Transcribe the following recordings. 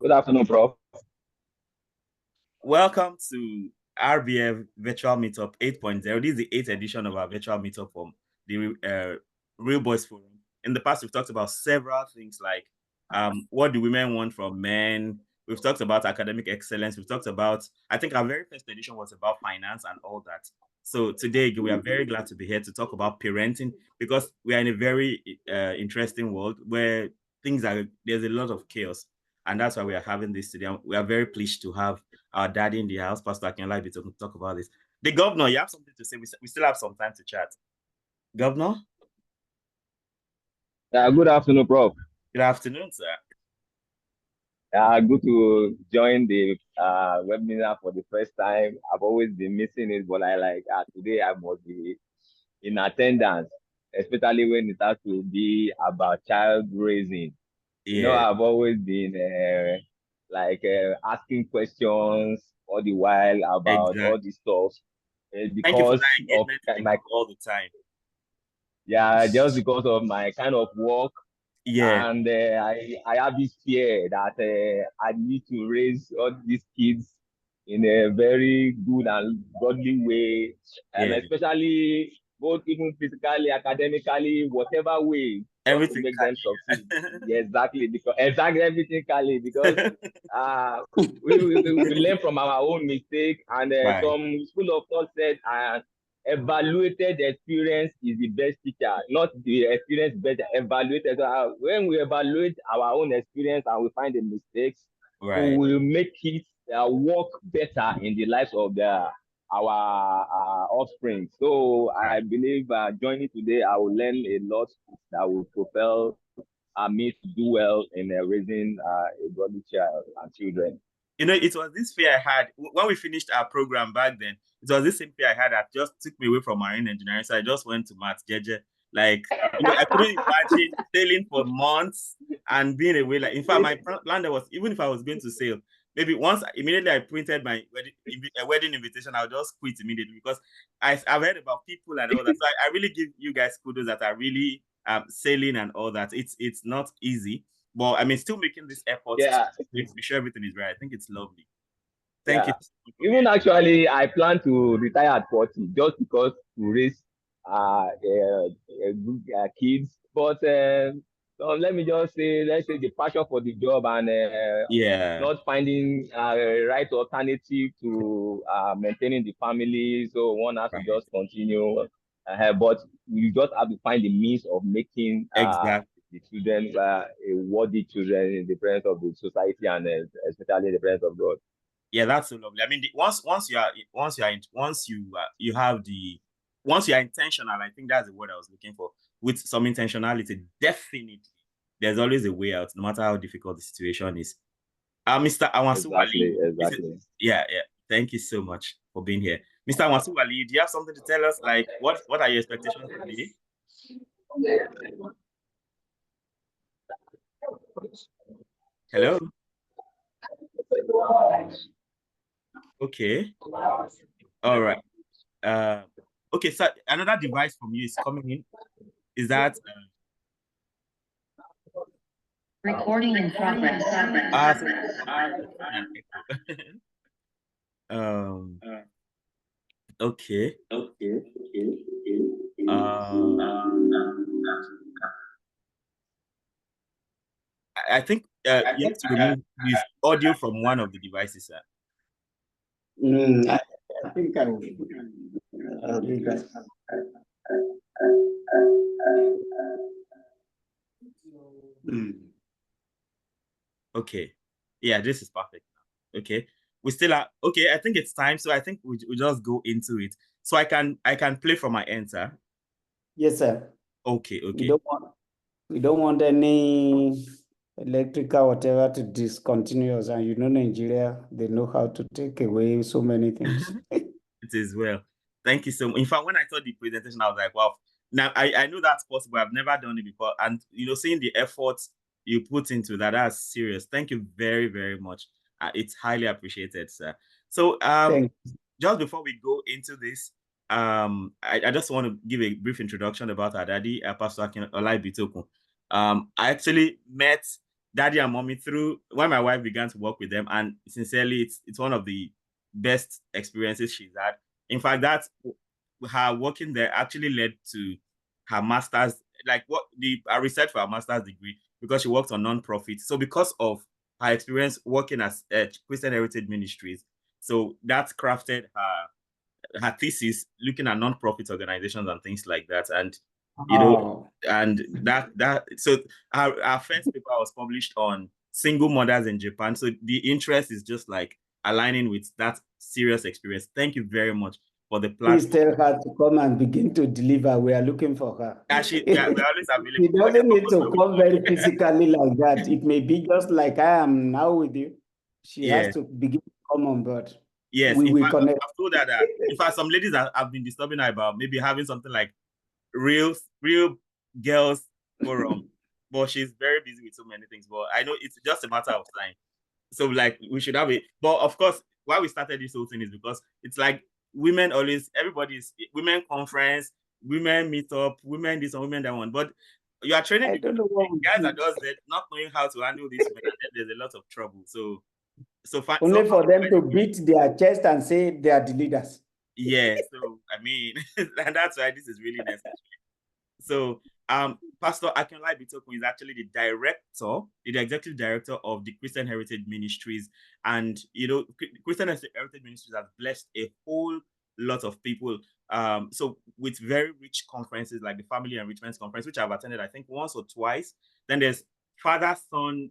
Good afternoon, Prof. Welcome to RBF Virtual Meetup 8.0. This is the 8th edition of our virtual meetup from the Real Boys Forum. In the past, we've talked about several things like what do women want from men? We've talked about academic excellence. We've talked about, I think our very first edition was about finance and all that. So today, we are very glad to be here to talk about parenting because we are in a very interesting world where there's a lot of chaos. And that's why we are having this today. We are very pleased to have our daddy in the house, Pastor Akin Ibitokun, to talk about this. The governor, you have something to say? We still have some time to chat. Governor? Good afternoon, Prof. Good afternoon, sir. Good to join the webinar for the first time. I've always been missing it, but today I must be in attendance, especially when it has to be about child raising. Yeah. I've always been asking questions all the while about all this stuff Thank you for because that of engagement all the time. just because of my kind of work. Yeah. And I have this fear that I need to raise all these kids in a very good and godly way, and Yeah. especially both even physically, academically, whatever way, just to Everything make them succeed. Yeah, exactly, because exactly everything, Kali, because we learn from our own mistake, and Right. some school of thought said evaluated experience is the best teacher, not the experience better. Evaluated. So when we evaluate our own experience and we find the mistakes, Right. so we will make it work better in the lives of our offspring. So I believe joining today, I will learn a lot that will propel me to do well in raising a godly child and children. It was this fear I had when we finished our program back then. It was this same fear I had that just took me away from marine engineering. So I just went to maths, JJ. I couldn't imagine sailing for months and being away. In fact, my plan was, even if I was going to sail, maybe immediately I printed my wedding invitation, I'll just quit immediately because I've heard about people and all that. So I really give you guys kudos that are really sailing and all that. It's not easy. But I mean, still making this effort to be sure everything is right. I think it's lovely. Thank you. Even actually, I plan to retire at 40 just because to raise good kids. But so let me just say, let's say the passion for the job and not finding right alternative to maintaining the family. So one has to just continue. But you just have to find the means of making the children worthy children in the presence of the society and especially in the presence of God. Yeah, that's so lovely. I mean, once you are intentional, I think that's the word I was looking for. With some intentionality, definitely, there's always a way out, no matter how difficult the situation is. Mr. Awansu Wali. Exactly. Yeah. Thank you so much for being here. Mr. Awansu Wali, do you have something to tell us? Like, what are your expectations today? Hello? Okay. All right. Okay, so another device from you is coming in. Is that recording in progress? Okay. I think you have to remove this audio from one of the devices, sir. I think I will do that. Okay. Yeah, this is perfect now. Okay. We still are okay. I think it's time. So I think we just go into it. So I can play from my end, sir. Yes, sir. Okay. We don't want any electrical whatever to discontinue us. And Nigeria, they know how to take away so many things. It is well. Thank you so much. In fact, when I saw the presentation, I was like, wow. Now I know that's possible. I've never done it before. And seeing the efforts you put into that's serious. Thank you very, very much. It's highly appreciated, sir. So just before we go into this, I just want to give a brief introduction about our daddy, Pastor Akin Ibitokun. I actually met daddy and mommy through when my wife began to work with them, and sincerely, it's one of the best experiences she's had. In fact, that her working there actually led to her master's, like what the research for her master's degree, because she worked on non-profit. So because of her experience working as Christian Heritage Ministries, so that crafted her thesis looking at non-profit organizations and things like that. And you know, and that so our first paper was published on single mothers in Japan. So the interest is just like aligning with that serious experience. Thank you very much for the platform. Please tell her to come and begin to deliver. We are looking for her. Actually, we're always available. She doesn't need to come very physically like that. It may be just like I am now with you. She has to begin to come on board. Yes, we will connect. I've told her that. In fact, some ladies have been disturbing her about maybe having something like real girls forum, but she's very busy with so many things. But I know it's just a matter of time. So like we should have it. But of course, why we started this whole thing is because it's like women always, everybody's women conference, women meet up, women this and women that one. But you are training I don't know what guys are just there, not knowing how to handle this, and then there's a lot of trouble. So only for them to beat their chest and say they are the leaders. Yeah, so I mean, and that's why this is really necessary. So Pastor Akin Ibitokun is actually the executive director of the Christian Heritage Ministries. And you know, Christian Heritage Ministries has blessed a whole lot of people. So with very rich conferences like the Family Enrichment Conference, which I've attended, I think once or twice. Then there's father-son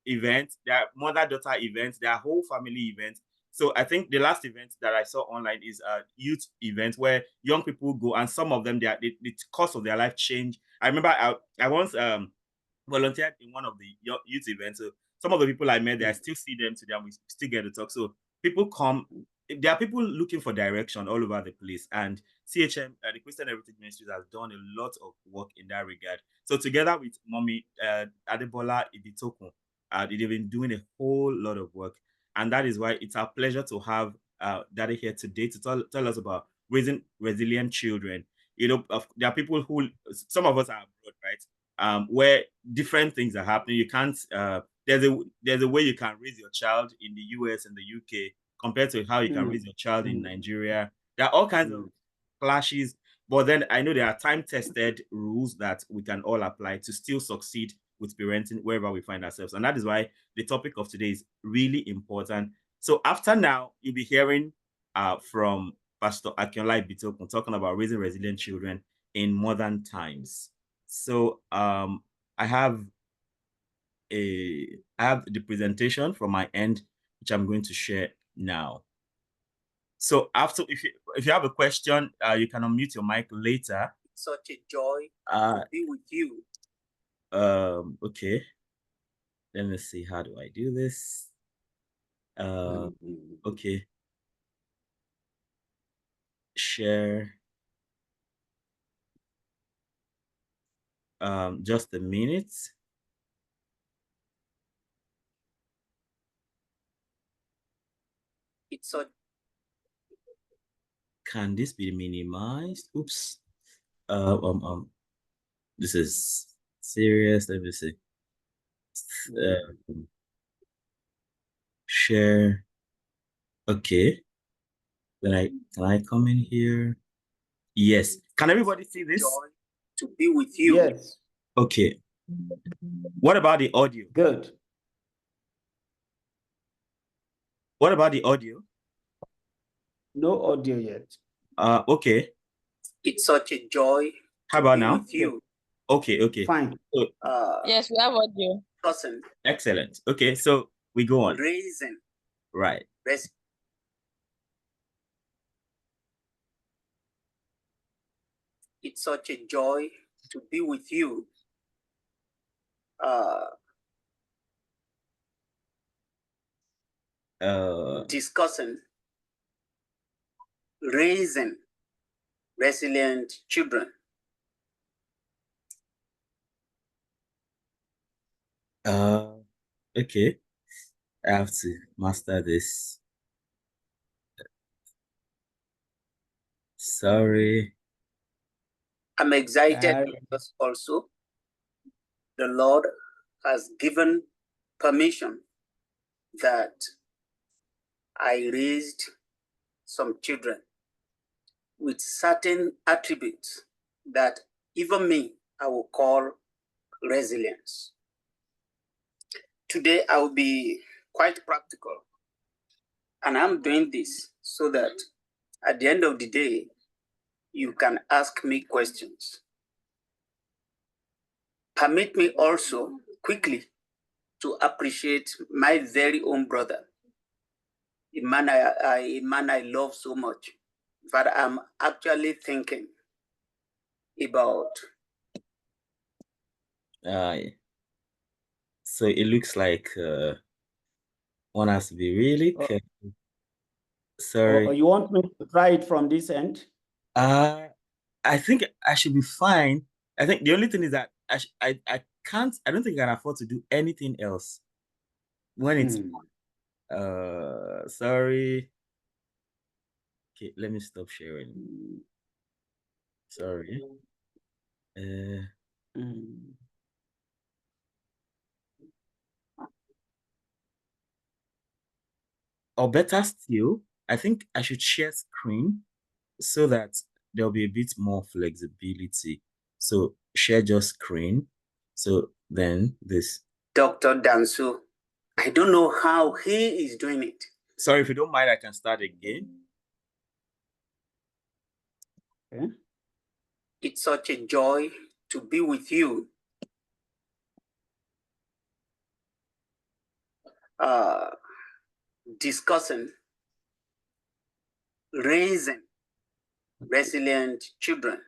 events, there are mother-daughter events, there are whole family events. So I think the last event that I saw online is a youth event where young people go, and some of them, the course of their life change. I remember I once volunteered in one of the youth events. So some of the people I met there, I still see them today, and we still get to talk. So people come. There are people looking for direction all over the place, and CHM, the Christian Heritage Ministries, has done a lot of work in that regard. So together with Mommy Adebola Ibitokun, they've been doing a whole lot of work. And that is why it's our pleasure to have Daddy here today to tell us about raising resilient children. You know, there are people who, some of us are abroad, right? Where different things are happening. You can't, there's a way you can raise your child in the US and the UK compared to how you can raise your child in Nigeria. There are all kinds of clashes, but then I know there are time-tested rules that we can all apply to still succeed with parenting wherever we find ourselves. And that is why the topic of today is really important. So after now, you'll be hearing from Pastor Akin Ibitokun talking about raising resilient children in modern times. So I have the presentation from my end, which I'm going to share now. So after, if you have a question, you can unmute your mic later. It's such a joy to be with you. Okay. Let me see, how do I do this? Okay. Share. Just a minute. It's so. Can this be minimized? Oops. This is serious. Let me see. Share. Okay. Then can I come in here? Yes. Can everybody see this? Joy to be with you. Yes. Okay. What about the audio? Good. What about the audio? No audio yet. Okay. It's such a joy. How about now? With you. Okay. Fine. So, yes, we have audio. Awesome. Excellent. Okay, so we go on. Raising. Right. It's such a joy to be with you. Discussing raising resilient children. Okay. I have to master this. Sorry. I'm excited because also the Lord has given permission that I raised some children with certain attributes that even me, I will call resilience. Today, I will be quite practical. And I'm doing this so that at the end of the day, you can ask me questions. Permit me also quickly to appreciate my very own brother, Emmanuel, a man I love so much, but I'm actually thinking about. So it looks like one has to be really careful. Sorry. You want me to try it from this end? I think I should be fine. I think the only thing is that I can't. I don't think I can afford to do anything else when it's. Sorry. Okay, let me stop sharing. Sorry. Or better still, I think I should share screen so that there'll be a bit more flexibility. So share just screen. So then this. Dr. Dansu, I don't know how he is doing it. Sorry, if you don't mind, I can start again. Okay. It's such a joy to be with you. Discussing raising resilient children.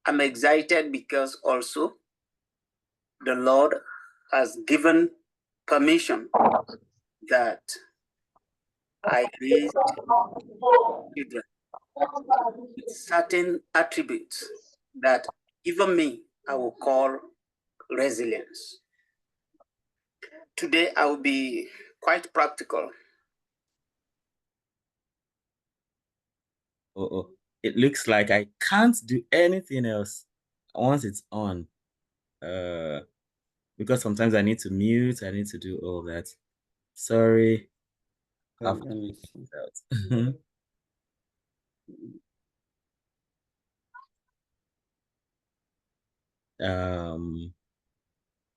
I'm excited because also the Lord has given permission that I raised children with certain attributes that even me, I will call resilience. Today, I will be quite practical. It looks like I can't do anything else once it's on. Because sometimes I need to mute, I need to do all that. Sorry.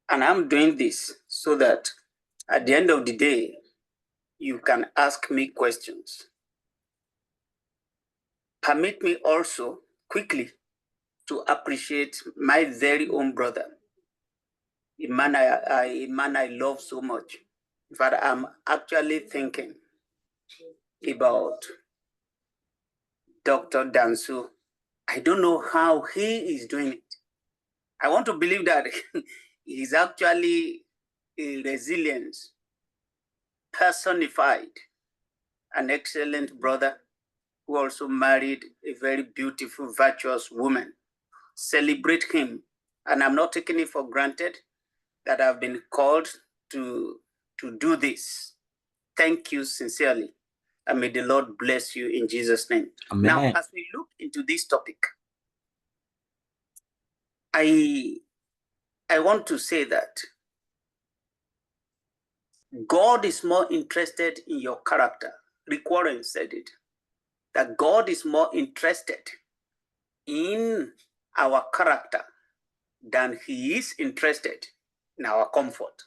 And I'm doing this so that at the end of the day, you can ask me questions. Permit me also quickly to appreciate my very own brother, Emmanuel, a man I love so much, but I'm actually thinking about Dr. Dansu. I don't know how he is doing it. I want to believe that he's actually a resilience personified, an excellent brother who also married a very beautiful, virtuous woman. Celebrate him. And I'm not taking it for granted that I've been called to do this. Thank you sincerely. And may the Lord bless you in Jesus' name. Amen. Now, as we look into this topic, I want to say that God is more interested in your character. Rick Warren said it, that God is more interested in our character than he is interested in our comfort.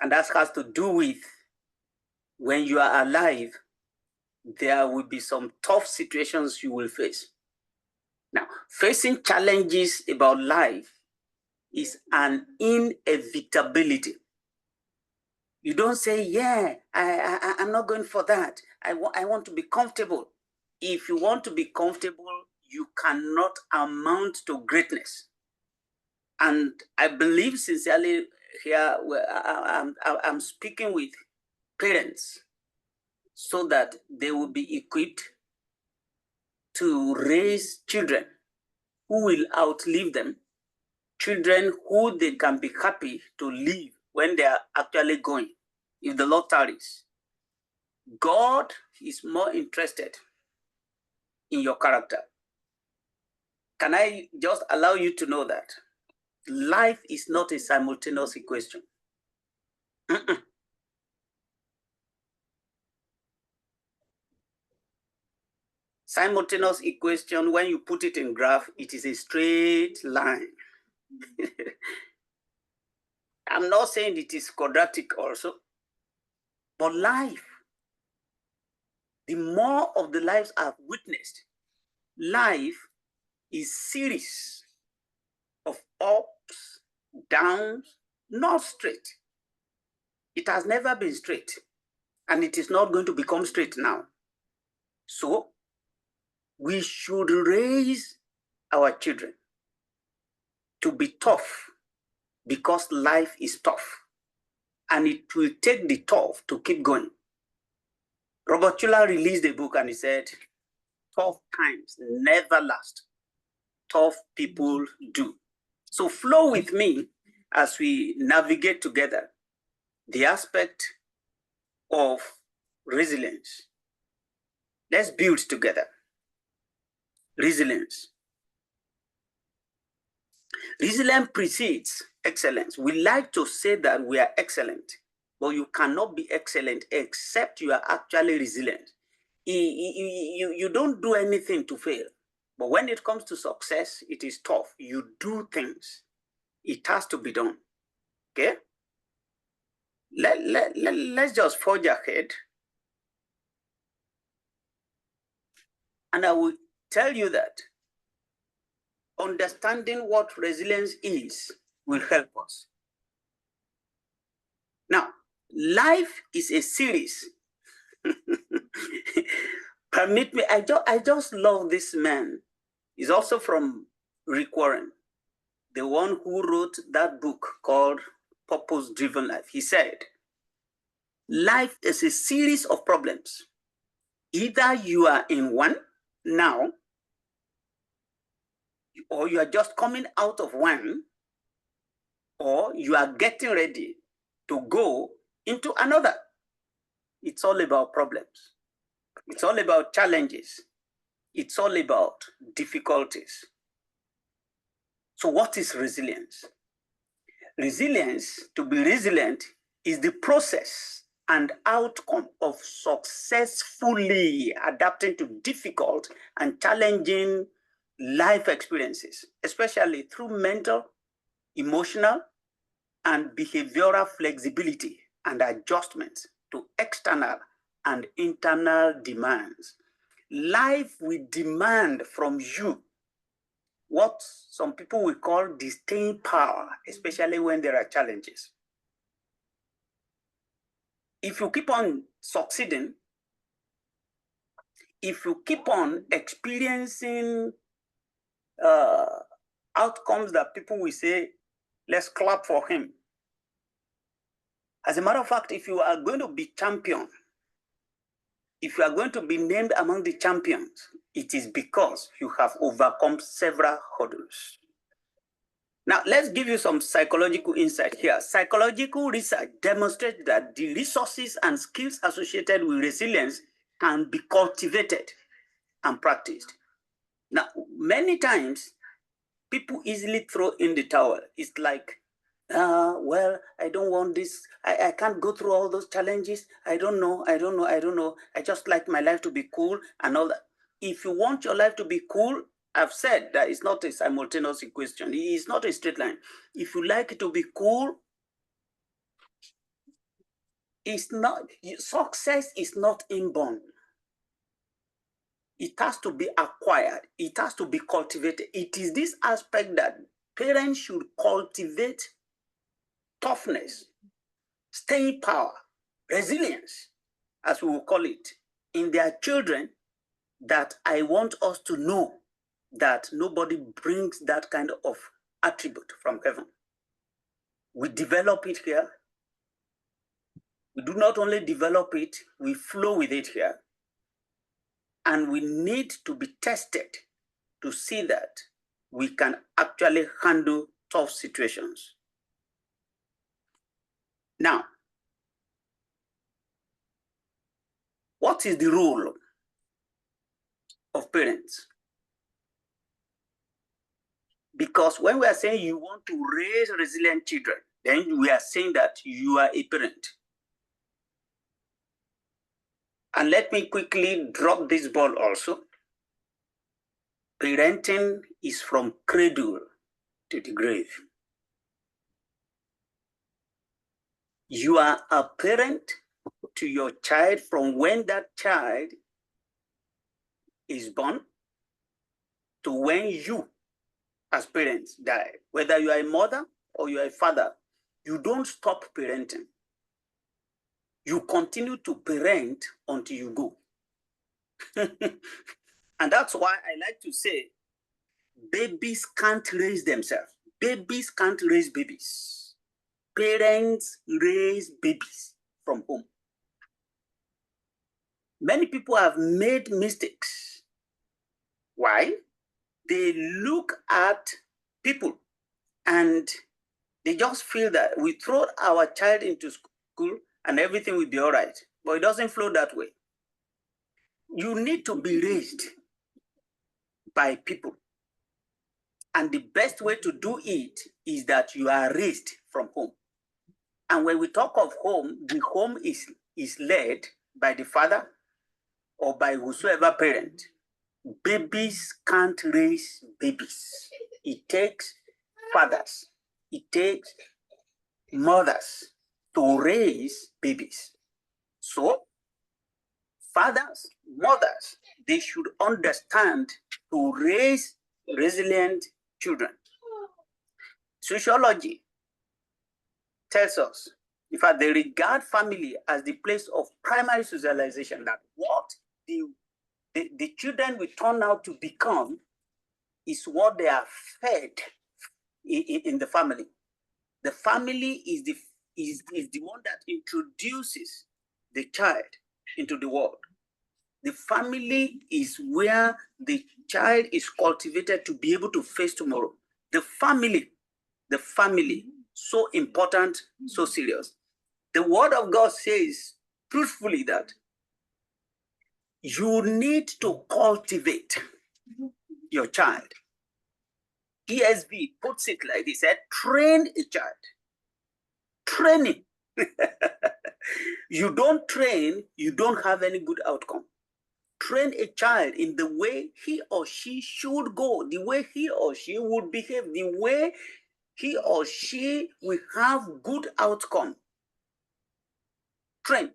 And that has to do with when you are alive, there will be some tough situations you will face. Now, facing challenges about life is an inevitability. You don't say, yeah, I'm not going for that. I want to be comfortable. If you want to be comfortable, you cannot amount to greatness. And I believe sincerely here, I'm speaking with parents so that they will be equipped to raise children who will outlive them, children who they can be happy to live when they are actually going, if the Lord tarries. God is more interested in your character. Can I just allow you to know that life is not a simultaneous equation? Simultaneous equation, when you put it in graph, it is a straight line. I'm not saying it is quadratic also, but life, the more of the lives I've witnessed, life is series of ups, downs, not straight. It has never been straight, and it is not going to become straight now. So we should raise our children to be tough, because life is tough, and it will take the tough to keep going. Robert Chula released a book and he said, tough times never last. Tough people do. So flow with me as we navigate together the aspect of resilience. Let's build together. Resilience. Resilience precedes excellence. We like to say that we are excellent, but you cannot be excellent except you are actually resilient. You don't do anything to fail. But when it comes to success, it is tough. You do things. It has to be done. Okay? Let's just forge ahead. And I will tell you that understanding what resilience is will help us. Now, life is a series. Permit me, I just love this man. He's also from Rick Warren, the one who wrote that book called Purpose Driven Life. He said, life is a series of problems. Either you are in one now, or you are just coming out of one, or you are getting ready to go into another. It's all about problems. It's all about challenges. It's all about difficulties. So what is resilience? Resilience, to be resilient, is the process and outcome of successfully adapting to difficult and challenging life experiences, especially through mental, emotional, and behavioral flexibility and adjustments to external and internal demands. Life will demand from you what some people will call the staying power, especially when there are challenges. If you keep on succeeding, if you keep on experiencing outcomes that people will say, let's clap for him. As a matter of fact, if you are going to be champion, if you are going to be named among the champions, it is because you have overcome several hurdles. Now, let's give you some psychological insight here. Psychological research demonstrates that the resources and skills associated with resilience can be cultivated and practiced. Now, many times, people easily throw in the towel. It's like, well, I don't want this. I can't go through all those challenges. I don't know. I just like my life to be cool and all that. If you want your life to be cool, I've said that it's not a simultaneous equation. It's not a straight line. If you like it to be cool, it's not, success is not inborn. It has to be acquired. It has to be cultivated. It is this aspect that parents should cultivate: toughness, staying power, resilience, as we will call it, in their children, that I want us to know that nobody brings that kind of attribute from heaven. We develop it here. We do not only develop it, we flow with it here. And we need to be tested to see that we can actually handle tough situations. Now, what is the role of parents? Because when we are saying you want to raise resilient children, then we are saying that you are a parent. And let me quickly drop this ball also. Parenting is from cradle to the grave. You are a parent to your child from when that child is born to when you, as parents, die. Whether you are a mother or you are a father, you don't stop parenting. You continue to parent until you go. And that's why I like to say, babies can't raise themselves. Babies can't raise babies. Parents raise babies from home. Many people have made mistakes. Why? They look at people and they just feel that we throw our child into school and everything will be all right. But it doesn't flow that way. You need to be raised by people. And the best way to do it is that you are raised from home. And when we talk of home, the home is led by the father or by whosoever parent. Babies can't raise babies. It takes fathers. It takes mothers to raise babies. So, fathers, mothers, they should understand to raise resilient children. Sociology tells us, in fact, they regard family as the place of primary socialization, that what the children will turn out to become is what they are fed in the family. The family is the one that introduces the child into the world. The family is where the child is cultivated to be able to face tomorrow. The family, so important, so serious. The word of God says truthfully that you need to cultivate your child. ESV puts it like this: train a child. Training. You don't train, you don't have any good outcome. Train a child in the way he or she should go, the way he or she would behave, the way he or she will have good outcome. Train.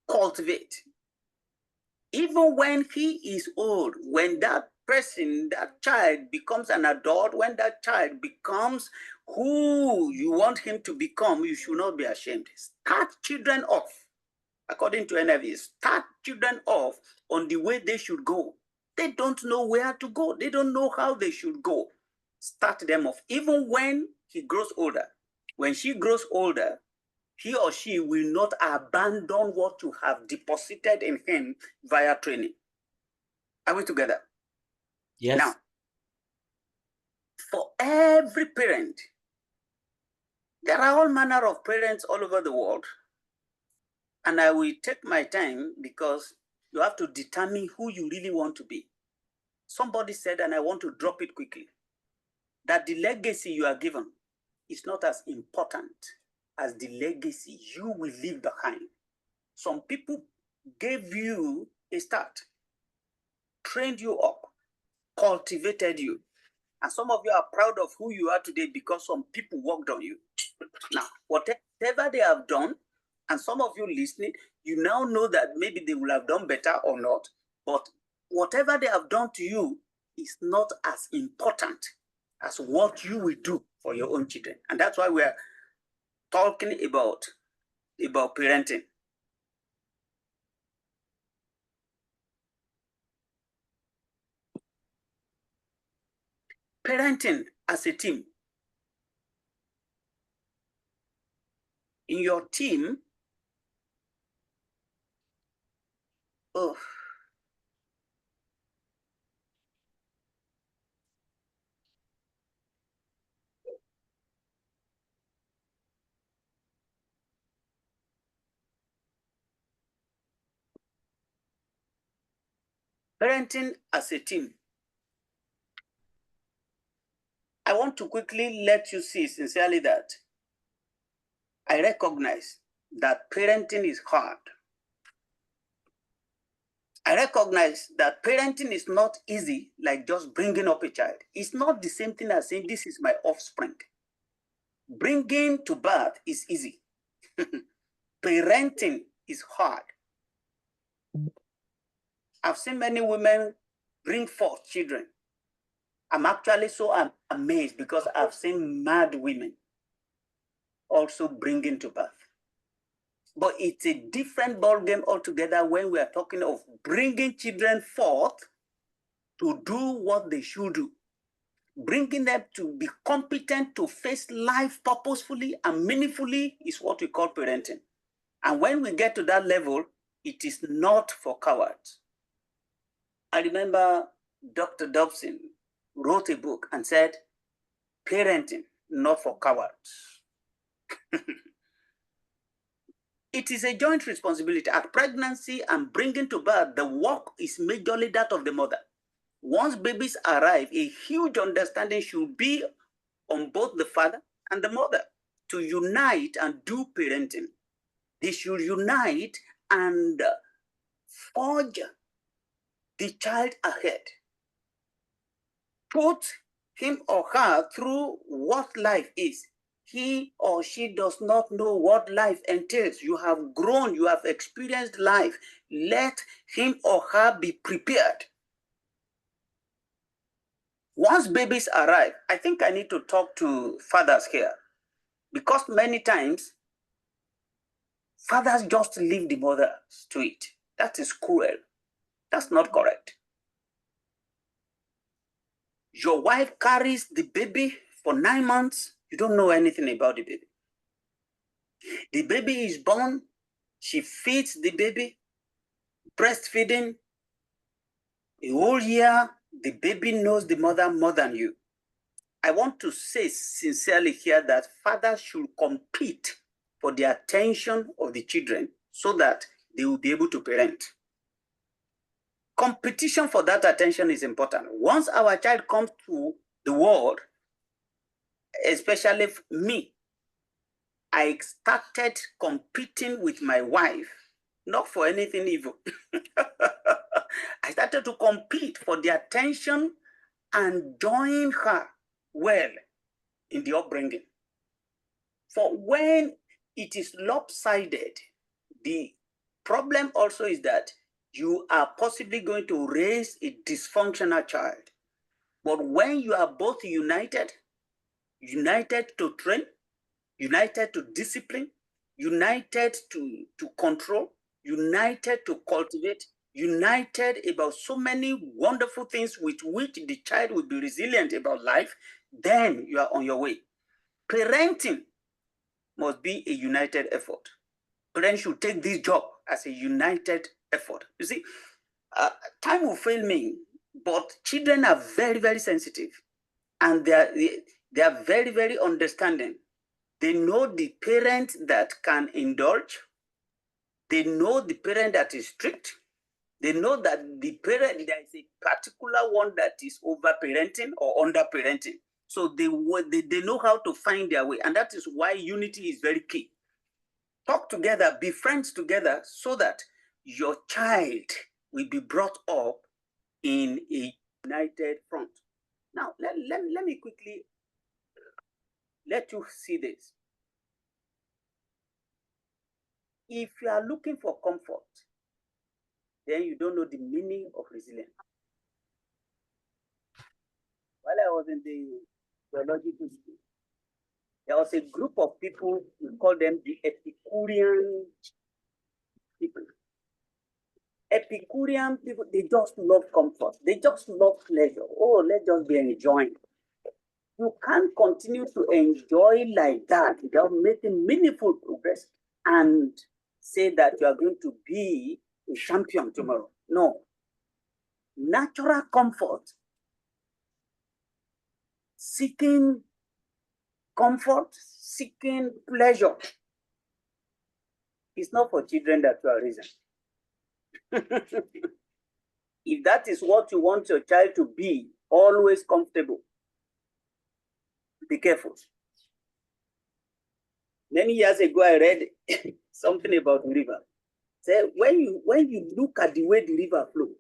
Cultivate. Even when he is old, when that person, that child becomes an adult, when that child becomes who you want him to become, you should not be ashamed. Start children off, according to NIV, start children off on the way they should go. They don't know where to go. They don't know how they should go. Start them off. Even when he grows older, when she grows older, he or she will not abandon what you have deposited in him via training. Are we together? Yes. Now, for every parent, there are all manner of parents all over the world. And I will take my time because you have to determine who you really want to be. Somebody said, and I want to drop it quickly, that the legacy you are given is not as important as the legacy you will leave behind. Some people gave you a start, trained you up, cultivated you. And some of you are proud of who you are today because some people worked on you. Now, whatever they have done, and some of you listening, you now know that maybe they will have done better or not, but whatever they have done to you is not as important as what you will do for your own children. And that's why we are talking about parenting. Parenting as a team. In your team, parenting as a team. I want to quickly let you see sincerely that I recognize that parenting is hard. I recognize that parenting is not easy, like just bringing up a child. It's not the same thing as saying, this is my offspring. Bringing to birth is easy. Parenting is hard. I've seen many women bring forth children. I'm actually so amazed because I've seen mad women also bringing to birth. But it's a different ballgame altogether when we are talking of bringing children forth to do what they should do. Bringing them to be competent to face life purposefully and meaningfully is what we call parenting. And when we get to that level, it is not for cowards. I remember Dr. Dobson wrote a book and said, parenting, not for cowards. It is a joint responsibility. At pregnancy and bringing to birth, the work is majorly that of the mother. Once babies arrive, a huge understanding should be on both the father and the mother to unite and do parenting. They should unite and forge the child ahead. Put him or her through what life is. He or she does not know what life entails. You have grown, you have experienced life. Let him or her be prepared. Once babies arrive, I think I need to talk to fathers here, because many times fathers just leave the mothers to it. That is cruel. That's not correct. Your wife carries the baby for 9 months. You don't know anything about the baby. The baby is born. She feeds the baby, breastfeeding. A whole year, the baby knows the mother more than you. I want to say sincerely here that fathers should compete for the attention of the children so that they will be able to parent. Competition for that attention is important. Once our child comes to the world, especially me, I started competing with my wife, not for anything evil. I started to compete for the attention and join her well in the upbringing. For when it is lopsided, the problem also is that you are possibly going to raise a dysfunctional child. But when you are both united to train, united to discipline, united to control, united to cultivate, united about so many wonderful things with which the child will be resilient about life, then you are on your way. Parenting must be a united effort. Parents should take this job as a united effort. You see, time will fail me, but children are very, very sensitive, and they are very, very understanding. They know the parent that can indulge. They know the parent that is strict. They know that the parent, there is a particular one that is over-parenting or under-parenting. So they know how to find their way. And that is why unity is very key. Talk together, be friends together so that your child will be brought up in a united front. Now, let me quickly let you see this. If you are looking for comfort, then you don't know the meaning of resilience. While I was in the theological school, there was a group of people, we call them the Epicurean people. Epicurean people, they just love comfort. They just love pleasure. Oh, let's just be enjoying. You can't continue to enjoy like that without making meaningful progress and say that you are going to be a champion tomorrow. No. Natural comfort, seeking comfort, seeking pleasure, is not for children that you are raising. If that is what you want your child to be, always comfortable, be careful. Many years ago, I read something about the river. So when you look at the way the river flows,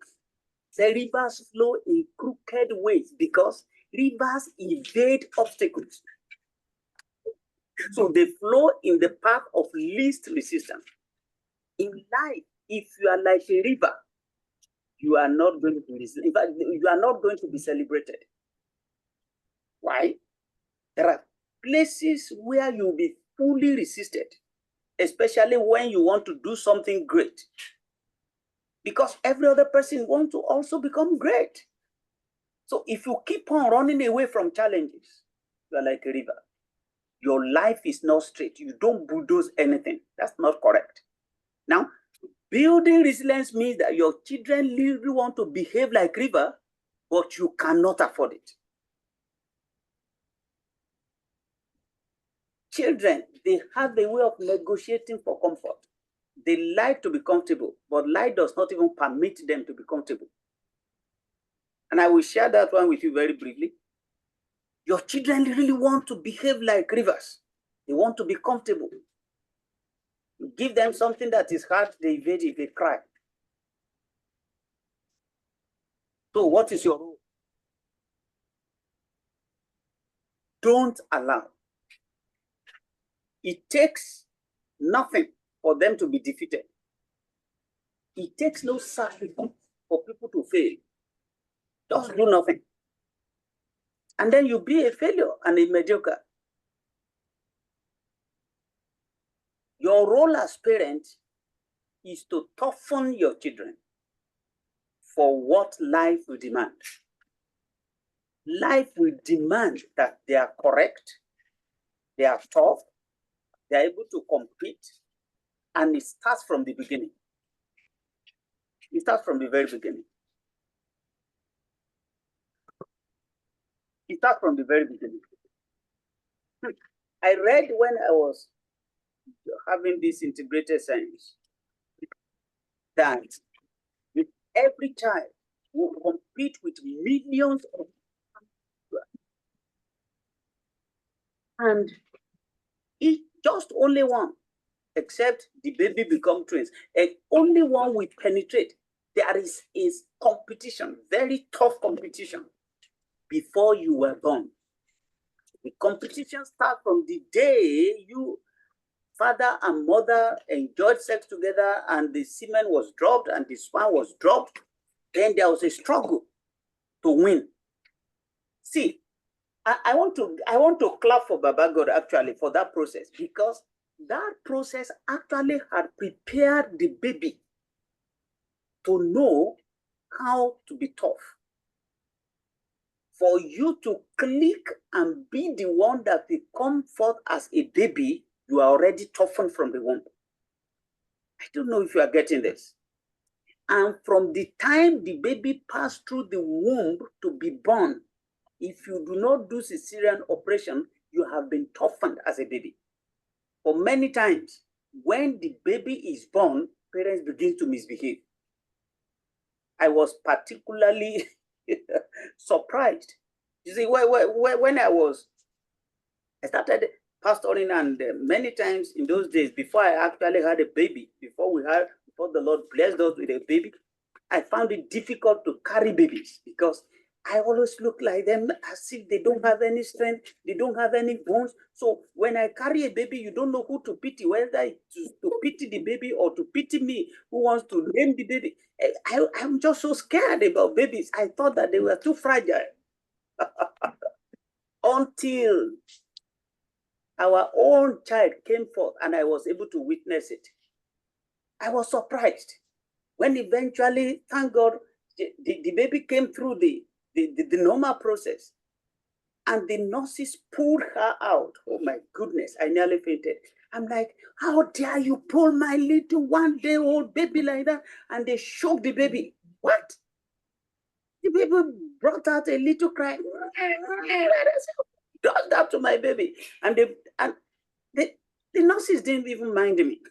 the rivers flow in crooked ways because rivers evade obstacles. So they flow in the path of least resistance. In life, if you are like a river, you are not going to be, in fact, you are not going to be celebrated. Why? There are places where you'll be fully resisted, especially when you want to do something great. Because every other person wants to also become great. So if you keep on running away from challenges, you are like a river. Your life is not straight. You don't bulldoze anything. That's not correct. Now, building resilience means that your children really want to behave like river, but you cannot afford it. Children, they have a way of negotiating for comfort. They like to be comfortable, but life does not even permit them to be comfortable. And I will share that one with you very briefly. Your children really want to behave like rivers. They want to be comfortable. You give them something that is hard, they evade it, they cry. So what is your role? Don't allow. It takes nothing for them to be defeated. It takes no sacrifice for people to fail. Just do nothing. And then you be a failure and a mediocre. Your role as parent is to toughen your children for what life will demand. Life will demand that they are correct, they are tough, they are able to compete, and it starts from the beginning. It starts from the very beginning. It starts from the very beginning. I read when I was having this integrated science that with every child will compete with millions of people. And it's just only one, except the baby become twins, and only one will penetrate. There is competition, very tough competition before you were born. The competition starts from the day you, father and mother, enjoyed sex together and the semen was dropped and the sperm was dropped. Then there was a struggle to win. See, I want to clap for Baba God actually for that process, because that process actually had prepared the baby to know how to be tough. For you to click and be the one that will come forth as a baby, you are already toughened from the womb. I don't know if you are getting this. And from the time the baby passed through the womb to be born, if you do not do cesarean operation, you have been toughened as a baby. For many times, when the baby is born, parents begin to misbehave. I was particularly surprised. You see, when I started pastoring, and many times in those days, before I actually had a baby, before the Lord blessed us with a baby, I found it difficult to carry babies because I always look like them as if they don't have any strength, they don't have any bones. So when I carry a baby, you don't know who to pity, whether to pity the baby or to pity me, who wants to name the baby. I'm just so scared about babies. I thought that they were too fragile. Until our own child came forth and I was able to witness it. I was surprised when eventually, thank God, the baby came through the normal process and the nurses pulled her out. Oh my goodness, I nearly fainted. I'm like, how dare you pull my little 1-day-old baby like that? And they shook the baby. What? The baby brought out a little cry. Does that to my baby. And the nurses didn't even mind me.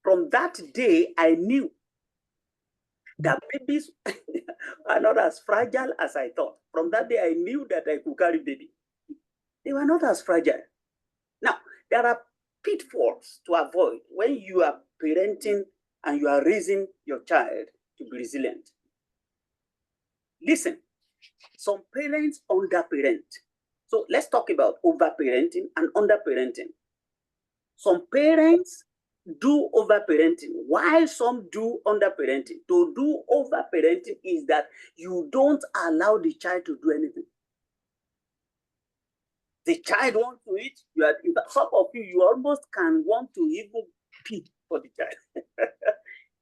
From that day, I knew that babies are not as fragile as I thought. From that day, I knew that I could carry baby. They were not as fragile. Now, there are pitfalls to avoid when you are parenting and you are raising your child to be resilient. Listen, some parents underparent. So let's talk about overparenting and underparenting. Some parents do overparenting while some do underparenting. To do overparenting is that you don't allow the child to do anything. The child wants to eat, you are, some of you almost can want to even pee for the child.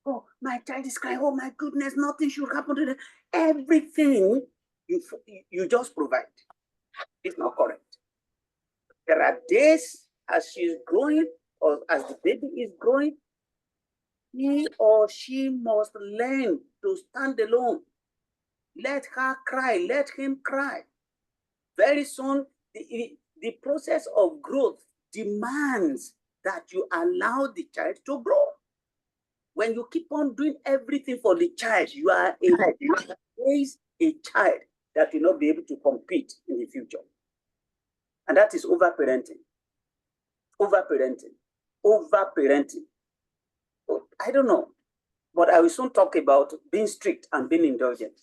Oh, my child is crying. Oh my goodness, nothing should happen to them. Everything you just provide. It's not correct. There are days as she's growing or as the baby is growing, he or she must learn to stand alone. Let her cry, let him cry. Very soon, the process of growth demands that you allow the child to grow. When you keep on doing everything for the child, you are raise a child that will not be able to compete in the future. And that is overparenting. Overparenting. Overparenting. I don't know, but I will soon talk about being strict and being indulgent.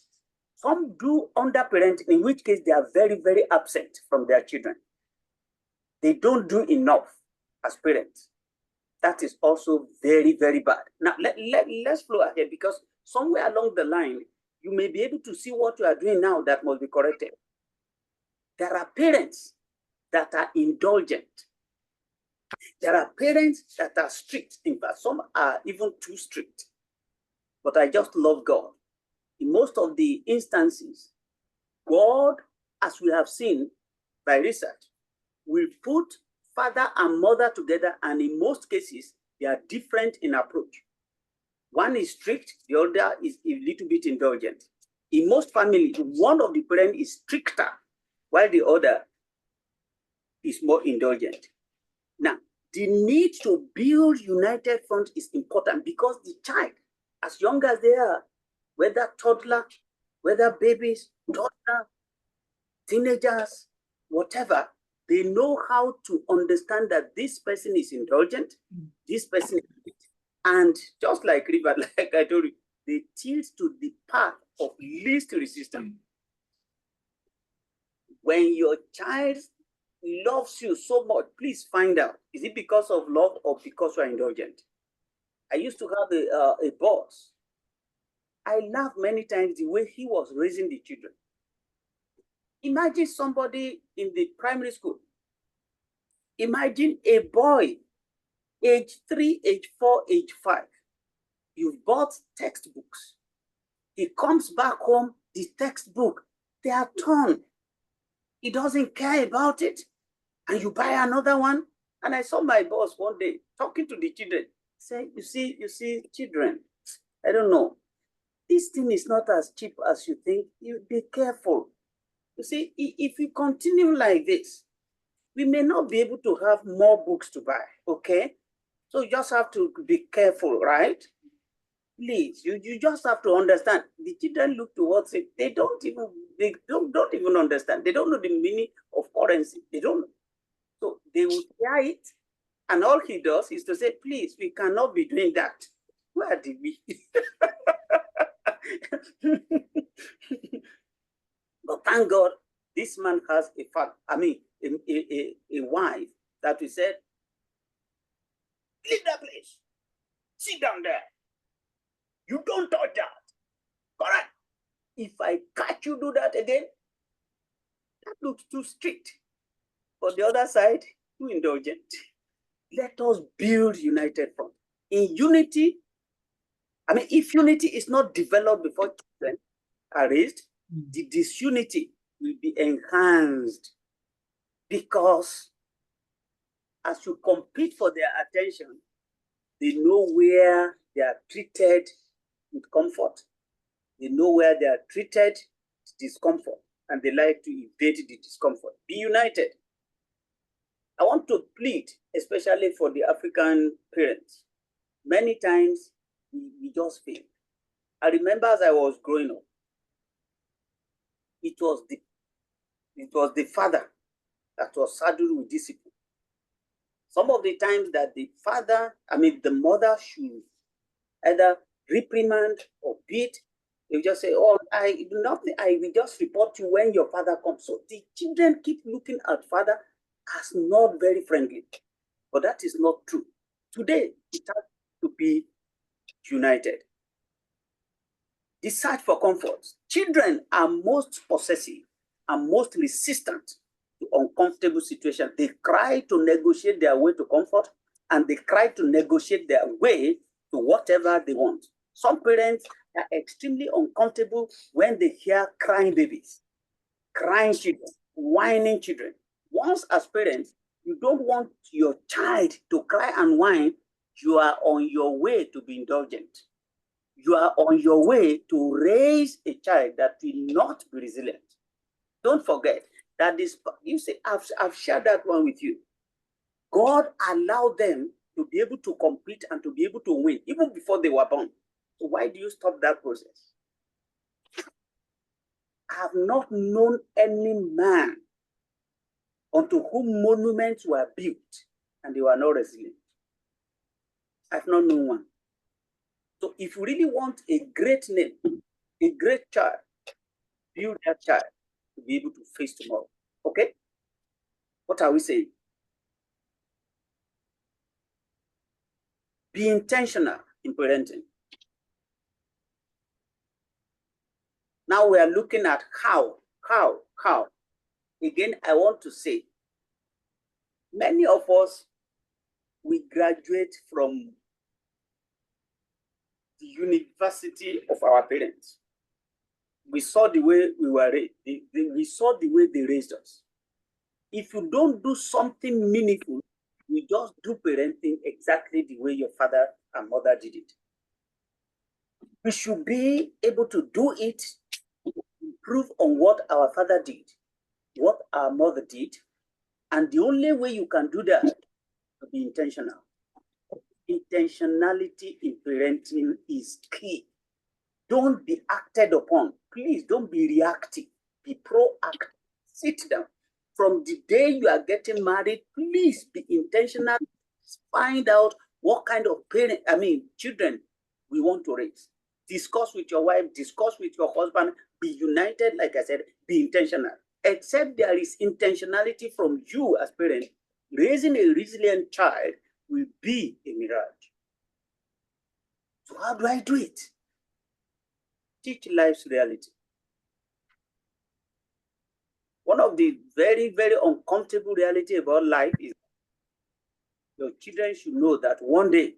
Some do underparenting, in which case they are very, very absent from their children. They don't do enough as parents. That is also very, very bad. Now, let's flow ahead, because somewhere along the line, you may be able to see what you are doing now that must be corrected. There are parents that are indulgent. There are parents that are strict. In fact, some are even too strict. But I just love God. In most of the instances, God, as we have seen by research, will put father and mother together, and in most cases, they are different in approach. One is strict, the other is a little bit indulgent. In most families, one of the parents is stricter, while the other is more indulgent. Now, the need to build united front is important, because the child, as young as they are, whether toddler, whether babies, toddler, teenagers, whatever, they know how to understand that this person is indulgent, this person is, and just like river, like I told you, they tilt to the path of least resistance. When your child loves you so much, please find out, is it because of love or because you are indulgent? I used to have a boss. I laughed many times the way he was raising the children. Imagine somebody in the primary school. Imagine a boy, age 3, age 4, age 5. You've bought textbooks. He comes back home, the textbook, they are torn. He doesn't care about it. And you buy another one. And I saw my boss one day talking to the children. Say, you see, children, I don't know. This thing is not as cheap as you think. You be careful. You see, if you continue like this, we may not be able to have more books to buy, okay? So you just have to be careful, right? Please, you just have to understand. The children look towards it. They don't even understand. They don't know the meaning of currency. They don't know. So they will hear it, and all he does is to say, please, we cannot be doing that. Where did we? But thank God, this man has a wife that we said, leave that place. Sit down there. You don't touch that. Correct. If I catch you do that again, that looks too strict. But the other side, too indulgent. Let us build united front. In unity, if unity is not developed before children are raised, the disunity will be enhanced, because as you compete for their attention, they know where they are treated with comfort. They know where they are treated with discomfort, and they like to evade the discomfort. Be united. I want to plead, especially for the African parents. Many times we just fail. I remember as I was growing up, it was the father that was saddled with discipline. Some of the times that the mother should either reprimand or beat, they just say, oh, I will just report you when your father comes. So the children keep looking at father as not very friendly. But that is not true. Today, it has to be united. The search for comfort. Children are most possessive and most resistant to uncomfortable situations. They cry to negotiate their way to comfort, and they cry to negotiate their way to whatever they want. Some parents are extremely uncomfortable when they hear crying babies, crying children, whining children. Once as parents, you don't want your child to cry and whine, you are on your way to be indulgent. You are on your way to raise a child that will not be resilient. Don't forget that this, you say, I've shared that one with you. God allowed them to be able to compete and to be able to win, even before they were born. So why do you stop that process? I have not known any man unto whom monuments were built and they were not resilient. I've not known one. So if you really want a great name, a great child, build that child to be able to face tomorrow. Okay? What are we saying? Be intentional in parenting. Now we are looking at how. Again, I want to say, many of us, we graduate from the university of our parents. We saw the way we were raised. We saw the way they raised us. If you don't do something meaningful, you just do parenting exactly the way your father and mother did it. We should be able to do it, improve on what our father did, what our mother did, and the only way you can do that is to be intentional. Intentionality in parenting is key. Don't be acted upon. Please don't be reactive. Be proactive. Sit down. From the day you are getting married, please be intentional. Find out what kind of children we want to raise. Discuss with your wife, discuss with your husband, be united, like I said, be intentional. Except there is intentionality from you as parents, raising a resilient child will be a mirage. So how do I do it? Teach life's reality. One of the very, very uncomfortable reality about life is your children should know that one day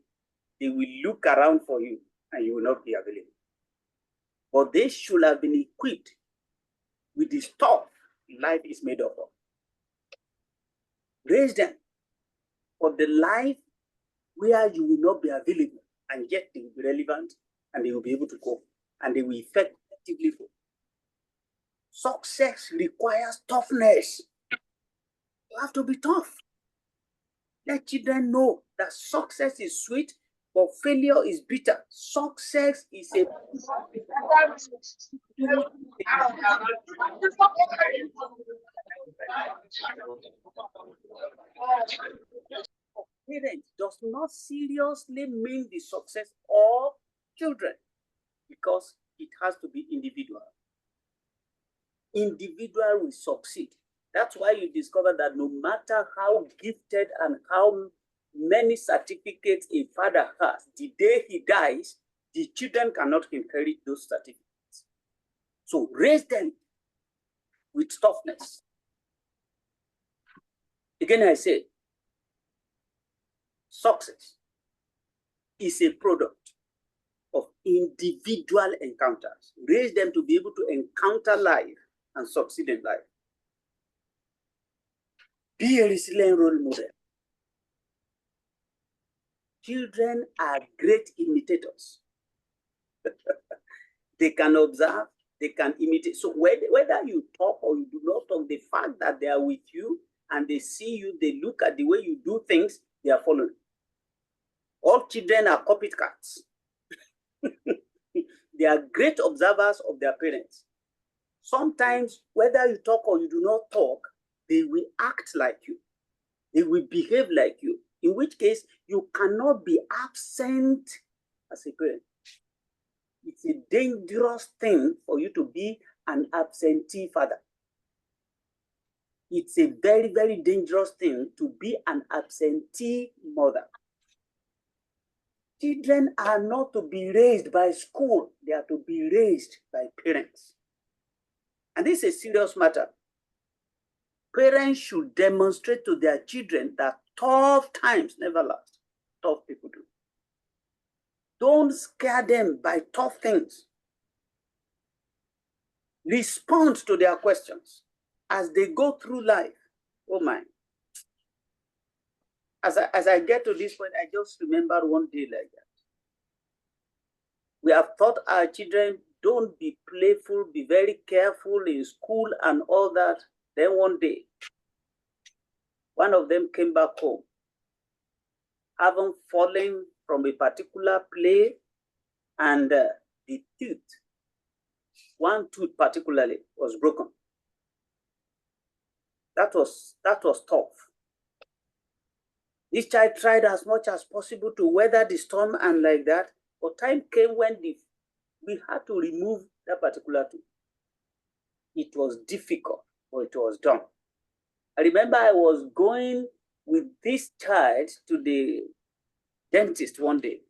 they will look around for you and you will not be available. But they should have been equipped with the stuff life is made up of. Raise them for the life where you will not be available, and yet they will be relevant and they will be able to cope and they will effectively cope. Success requires toughness. You have to be tough. Let children know that success is sweet, but failure is bitter. Success is a parents does not seriously mean the success of children, because it has to be individual. Individual will succeed. That's why you discover that no matter how gifted and how many certificates a father has, the day he dies, the children cannot inherit those certificates. So raise them with toughness. Again, I say, success is a product of individual encounters. Raise them to be able to encounter life and succeed in life. Be a resilient role model. Children are great imitators. They can observe, they can imitate. So whether you talk or you do not talk, the fact that they are with you and they see you, they look at the way you do things, they are following. All children are copycats. They are great observers of their parents. Sometimes, whether you talk or you do not talk, they will act like you. They will behave like you, in which case you cannot be absent as a parent. It's a dangerous thing for you to be an absentee father. It's a very, very dangerous thing to be an absentee mother. Children are not to be raised by school. They are to be raised by parents. And this is a serious matter. Parents should demonstrate to their children that tough times never last. Tough people do. Don't scare them by tough things. Respond to their questions as they go through life. Oh my. As I get to this point, I just remember one day like that. We have taught our children, don't be playful, be very careful in school and all that. Then one day, one of them came back home, having fallen from a particular play, and the tooth, one tooth particularly, was broken. That was tough. This child tried as much as possible to weather the storm and like that, but time came when we had to remove that particular tooth. It was difficult, but it was done. I remember I was going with this child to the dentist one day.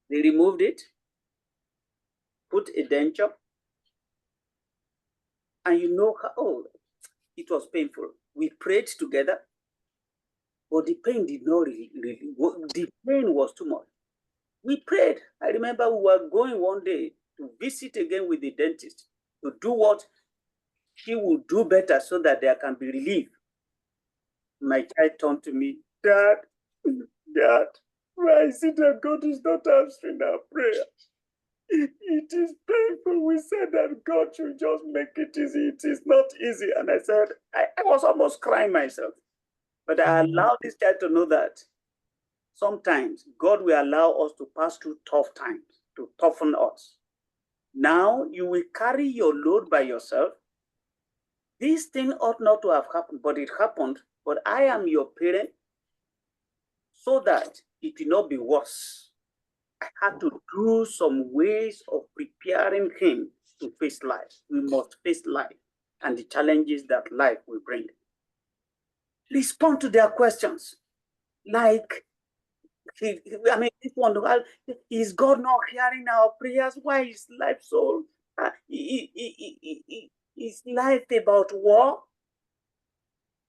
They removed it, put a denture, and you know how it was painful. We prayed together, but the pain did not really, the pain was too much. We prayed. I remember we were going one day to visit again with the dentist to do what he would do better so that there can be relief. My child turned to me, Dad, why is it that God is not answering our prayer? It is painful. We said that God should just make it easy. It is not easy. And I said, I was almost crying myself. But I allowed this child to know that sometimes God will allow us to pass through tough times to toughen us. Now you will carry your load by yourself. This thing ought not to have happened, but it happened. But I am your parent so that it will not be worse. I had to do some ways of preparing him to face life. We must face life and the challenges that life will bring. Respond to their questions. Like, this one, is God not hearing our prayers? Why is life so? Is life about war?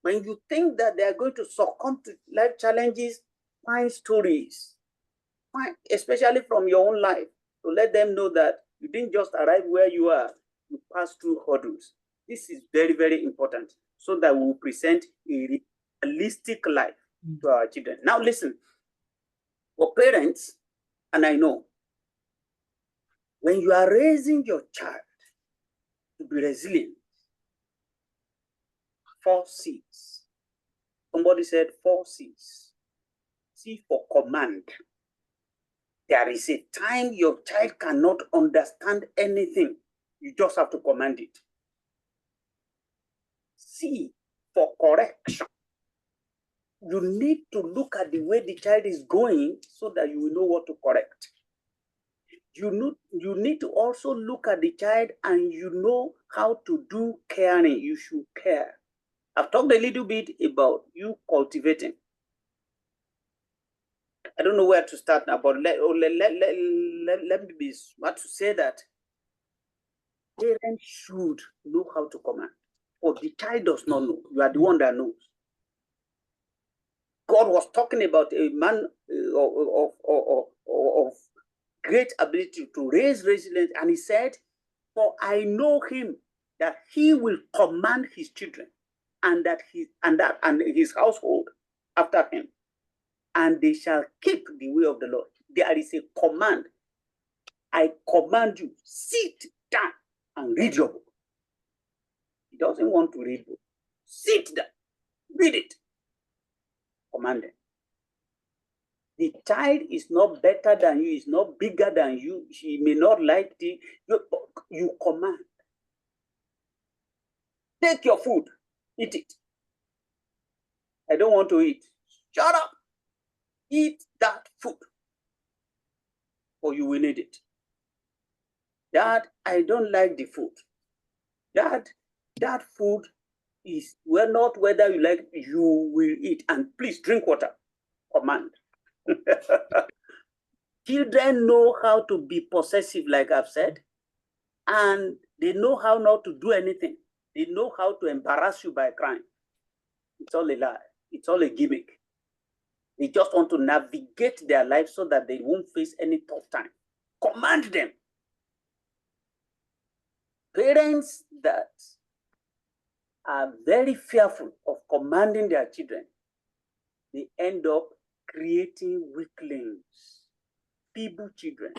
When you think that they are going to succumb to life challenges, find stories, especially from your own life, to let them know that you didn't just arrive where you are, you passed through hurdles. This is very, very important so that we will present a realistic life to our children. Now listen, for parents, and I know, when you are raising your child to be resilient, 4 C's. Somebody said 4 C's. C for command. There is a time your child cannot understand anything. You just have to command it. C for correction. You need to look at the way the child is going so that you will know what to correct. You need to also look at the child and you know how to do caring. You should care. I've talked a little bit about you cultivating. I don't know where to start now, but let me be smart to say that parents should know how to command. But the child does not know. You are the one that knows. God was talking about a man of great ability to raise resilience, and he said, "For I know him that he will command his children, and his household after him, and they shall keep the way of the Lord." There is a command. I command you, sit down and read your book. He doesn't want to read book. Sit down, read it. Commanded. The child is not better than you, is not bigger than you. She may not like you command. Take your food. Eat it. I don't want to eat. Shut up. Eat that food, or you will need it. Dad, I don't like the food. Dad, that food is, well, not whether you like, you will eat. And please drink water. Command. Children know how to be possessive, like I've said, and they know how not to do anything. They know how to embarrass you by crying. It's all a lie. It's all a gimmick. They just want to navigate their life so that they won't face any tough time. Command them. Parents that are very fearful of commanding their children, they end up creating weaklings, feeble children,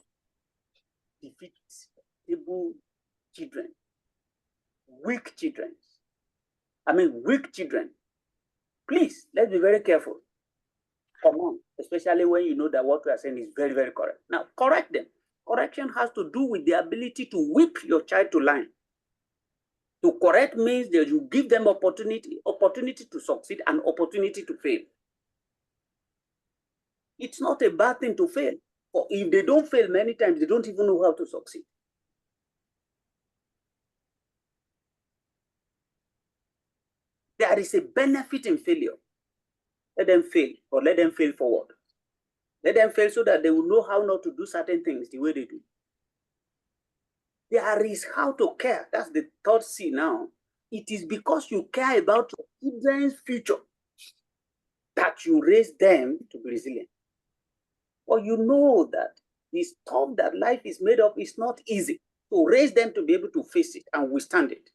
defeatable children, weak children. Weak children. Please, let's be very careful. Command, especially when you know that what we are saying is very, very correct. Now, correct them. Correction has to do with the ability to whip your child to line. To correct means that you give them opportunity to succeed and opportunity to fail. It's not a bad thing to fail. Or if they don't fail many times, they don't even know how to succeed. There is a benefit in failure. Let them fail, or let them fail forward. Let them fail so that they will know how not to do certain things the way they do. There is how to care. That's the third C now. It is because you care about your children's future that you raise them to be resilient. Or you know that the stuff that life is made of is not easy. To raise them to be able to face it and withstand it.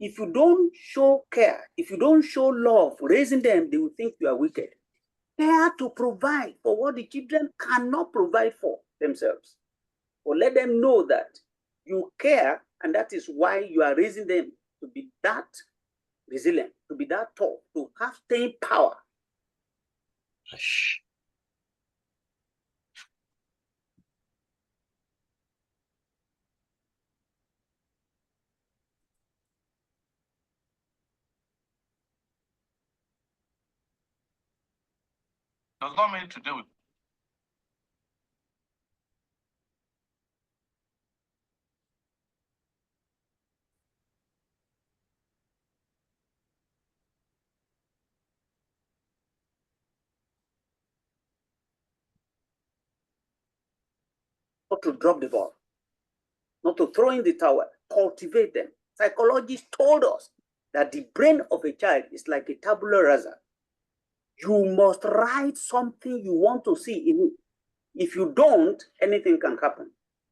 If you don't show care, if you don't show love, raising them, they will think you are wicked. Care to provide for what the children cannot provide for themselves. Or let them know that you care, and that is why you are raising them to be that resilient, to be that tough, to have staying power. Does not mean to do it. Not to drop the ball, not to throw in the towel, cultivate them. Psychologists told us that the brain of a child is like a tabula rasa. You must write something you want to see in it. If you don't, anything can happen.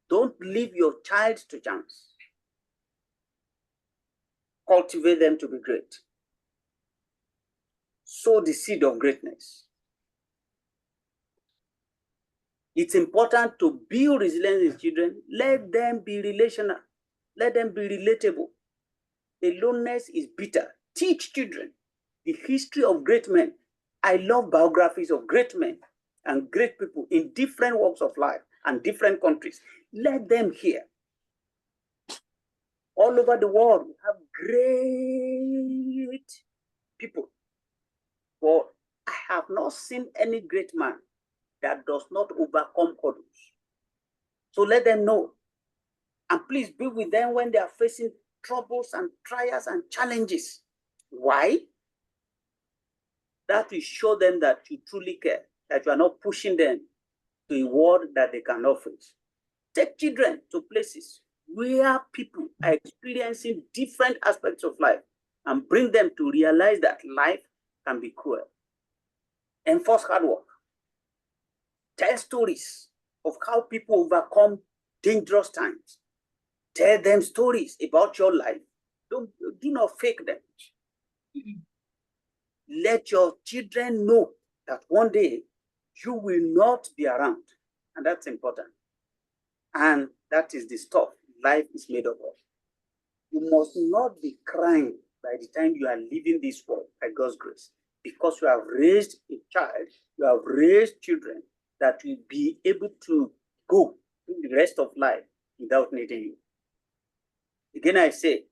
Don't leave your child to chance. Cultivate them to be great. Sow the seed of greatness. It's important to build resilience in children. Let them be relational. Let them be relatable. Aloneness is bitter. Teach children the history of great men. I love biographies of great men and great people in different walks of life and different countries. Let them hear. All over the world, we have great people. But I have not seen any great man that does not overcome hurdles. So let them know. And please be with them when they are facing troubles and trials and challenges. Why? That will show them that you truly care, that you are not pushing them to a world that they cannot face. Take children to places where people are experiencing different aspects of life and bring them to realize that life can be cruel. Enforce hard work. Tell stories of how people overcome dangerous times. Tell them stories about your life. Do not fake them. Let your children know that one day you will not be around. And that's important. And that is the stuff life is made up of. You must not be crying by the time you are leaving this world by God's grace, because you have raised a child, you have raised children that will be able to go through the rest of life without needing you. Again, I say,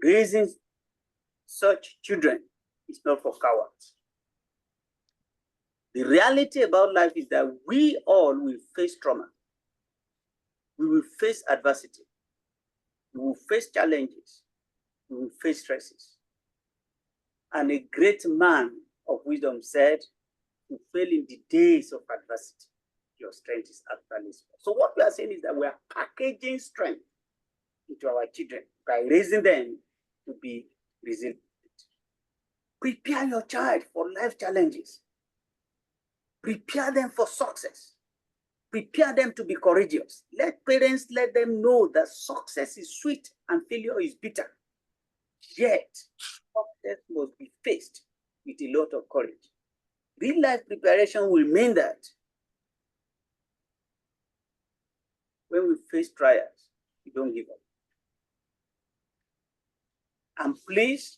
Raising such children is not for cowards. The reality about life is that we all will face trauma. We will face adversity. We will face challenges. We will face stresses. And a great man of wisdom said, to fail in the days of adversity, your strength is actually small. So what we are saying is that we are packaging strength into our children by raising them to be resilient. Prepare your child for life challenges. Prepare them for success. Prepare them to be courageous. Let parents let them know that success is sweet and failure is bitter. Yet, success must be faced with a lot of courage. Real life preparation will mean that when we face trials, we don't give up. And please,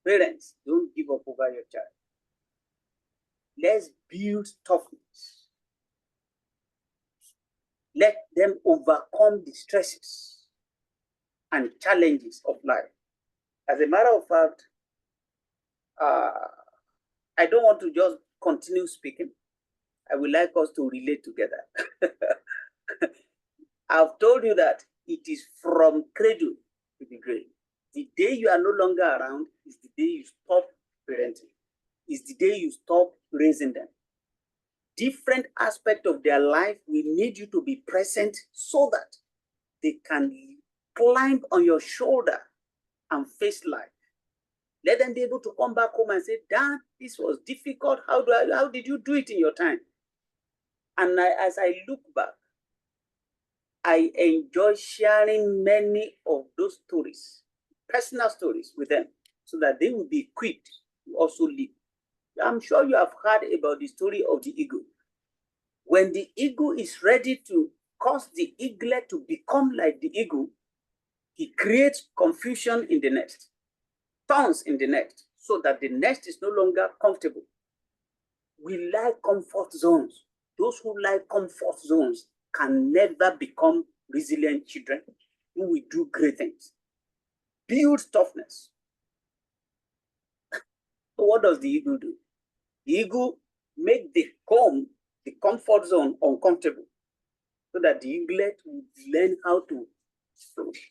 parents, don't give up over your child. Let's build toughness. Let them overcome the stresses and challenges of life. As a matter of fact, I don't want to just continue speaking. I would like us to relate together. I've told you that it is from cradle to the grave. The day you are no longer around is the day you stop parenting. Is the day you stop raising them. Different aspects of their life, we need you to be present so that they can climb on your shoulder and face life. Let them be able to come back home and say, Dad, this was difficult. How did you do it in your time? And as I look back, I enjoy sharing many of those stories, personal stories with them, so that they will be equipped to also live. I'm sure you have heard about the story of the eagle. When the eagle is ready to cause the eaglet to become like the eagle, he creates confusion in the nest, thorns in the nest, so that the nest is no longer comfortable. We like comfort zones. Those who like comfort zones can never become resilient children who will do great things. Build toughness. So what does the eagle do? The eagle make the comfort zone uncomfortable, so that the eaglet will learn how to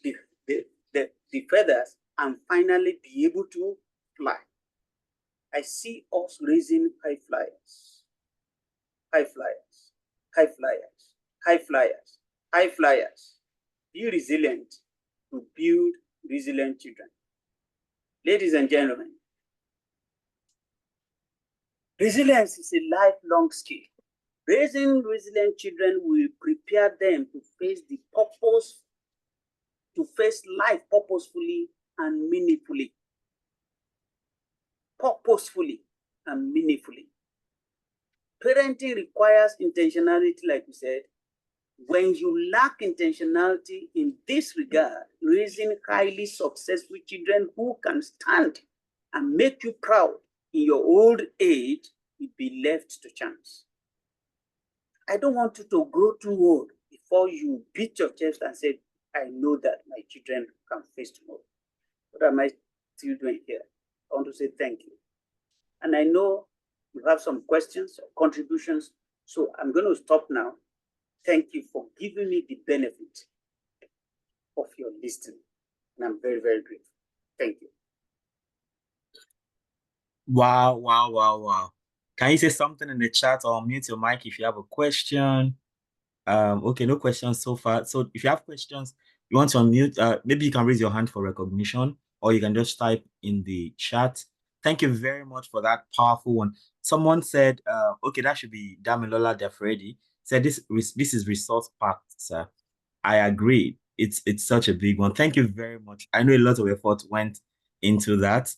the feathers and finally be able to fly. I see us raising high flyers, high flyers, high flyers, high flyers, high flyers. Be resilient to build resilient children. Ladies and gentlemen, resilience is a lifelong skill. Raising resilient children will prepare them to face the purpose, to face life purposefully and meaningfully. Purposefully and meaningfully. Parenting requires intentionality, like we said. When you lack intentionality in this regard, raising highly successful children who can stand and make you proud in your old age will be left to chance. I don't want you to grow too old before you beat your chest and say, I know that my children can face tomorrow. What am I still doing here? I want to say thank you. And I know you have some questions or contributions, so I'm going to stop now. Thank you for giving me the benefit of your listening. And I'm very, very grateful. Thank you. Wow. Can you say something in the chat or mute your mic if you have a question? Okay, no questions so far. So if you have questions, you want to unmute, maybe you can raise your hand for recognition, or you can just type in the chat. Thank you very much for that powerful one. Someone said, okay, that should be Damilola Defredi, said this is resource packed, sir. I agree. It's such a big one. Thank you very much. I know a lot of effort went into that.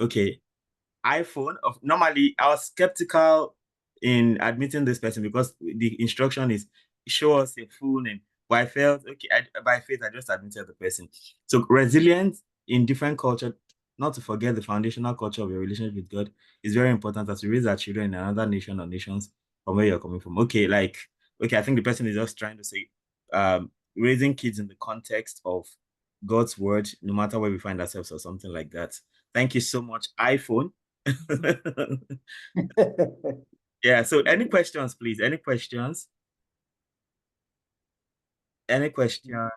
Okay. iPhone. Normally, I was skeptical in admitting this person because the instruction is show us a full name. But I felt, okay, by faith, I just admitted the person. So resilience in different culture, not to forget the foundational culture of your relationship with God, is very important as you raise our children in another nation or nations from where you're coming from. Okay, I think the person is just trying to say raising kids in the context of God's word, no matter where we find ourselves or something like that. Thank you so much, iPhone. Yeah, so any questions, please? Any questions? Any question?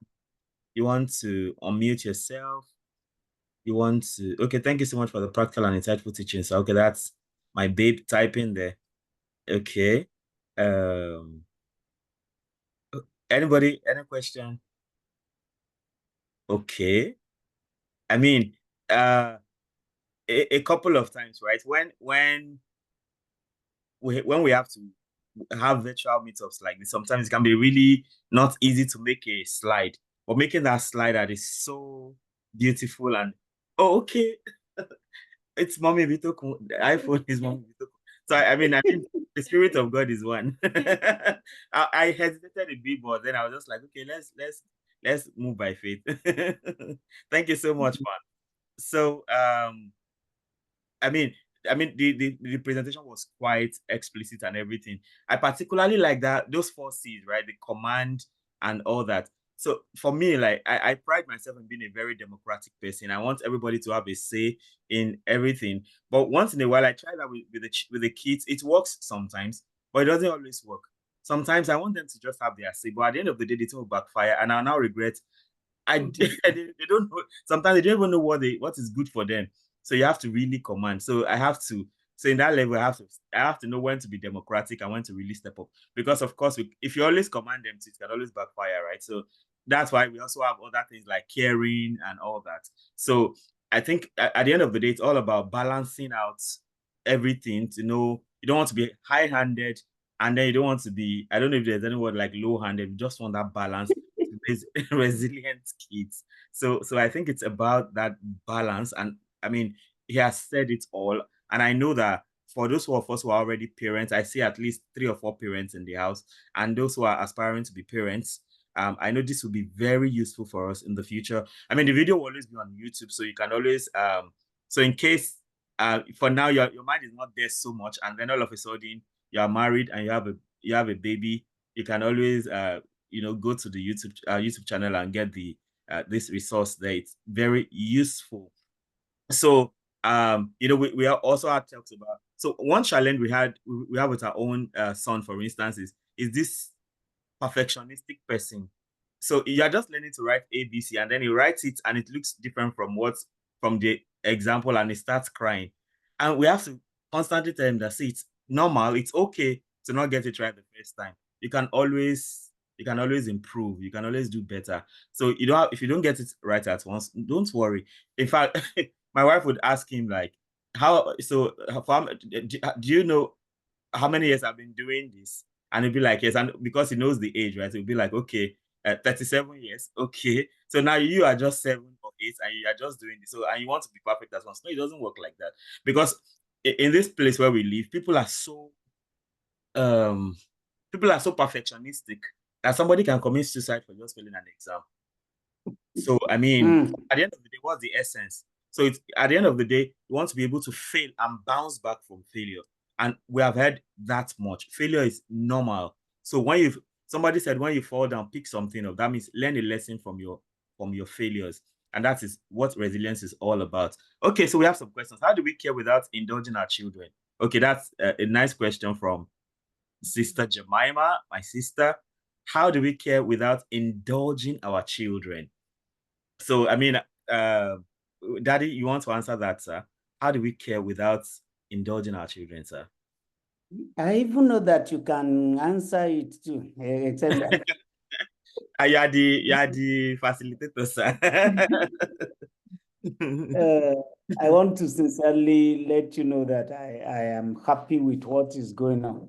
You want to unmute yourself? You want to... Okay, thank you so much for the practical and insightful teaching. So, okay, that's my babe typing there. Okay. Anybody, any question? Okay. I mean, a couple of times, right? When we have to have virtual meetups like this, sometimes it can be really not easy to make a slide, but making that slide that is so beautiful and okay, it's Mommy Ibitokun. The iPhone is Mommy Ibitokun. So I mean, the Spirit of God is one. I hesitated a bit, but then I was just like, okay, let's move by faith. Thank you so much, man. So I mean, the presentation was quite explicit and everything. I particularly like those 4 C's, right? The command and all that. So for me, like I pride myself in being a very democratic person. I want everybody to have a say in everything. But once in a while, I try that with the kids. It works sometimes, but it doesn't always work. Sometimes I want them to just have their say, but at the end of the day, they will backfire, and I now regret. They don't know. Sometimes they don't even know what is good for them. So you have to really command. So in that level, I have to know when to be democratic and when to really step up. Because of course, if you always command them, it can always backfire, right? So that's why we also have other things like caring and all that. So I think at the end of the day, it's all about balancing out everything to know you don't want to be high-handed, and then you don't want to be, I don't know if there's any word like low-handed, you just want that balance. Resilient kids. So I think it's about that balance. And I mean, he has said it all. And I know that for those of us who are already parents, I see at least 3 or 4 parents in the house, and those who are aspiring to be parents, I know this will be very useful for us in the future. I mean, the video will always be on YouTube, so you can always so in case for now your mind is not there so much, and then all of a sudden you are married and you have a baby, you can always go to the YouTube channel and get the this resource there. It's very useful. So we are also had talked about. So one challenge we have with our own son, for instance, is this perfectionistic person. So you're just learning to write ABC, and then he writes it and it looks different from the example, and he starts crying. And we have to constantly tell him that, see, it's normal, it's okay to not get it right the first time. You can always improve, you can always do better. So if you don't get it right at once, don't worry. In fact, my wife would ask him like, do you know how many years I've been doing this? And he'd be like, yes. And because he knows the age, right? He'll be like, okay, 37 years. Okay. So now you are just 7 or 8 and you are just doing this. So, and you want to be perfect as well. No, it doesn't work like that. Because in this place where we live, people are so perfectionistic that somebody can commit suicide for just failing an exam. So, I mean, at the end of the day, what's the essence? So at the end of the day, you want to be able to fail and bounce back from failure. And we have heard that much. Failure is normal. So somebody said, when you fall down, pick something up. That means learn a lesson from your failures. And that is what resilience is all about. Okay, so we have some questions. How do we care without indulging our children? Okay, that's a nice question from Sister Jemima, my sister. How do we care without indulging our children? So, I mean, Daddy, you want to answer that, sir? How do we care without indulging our children, sir? I even know that you can answer it too, except that. You are the facilitator, sir. I want to sincerely let you know that I am happy with what is going on.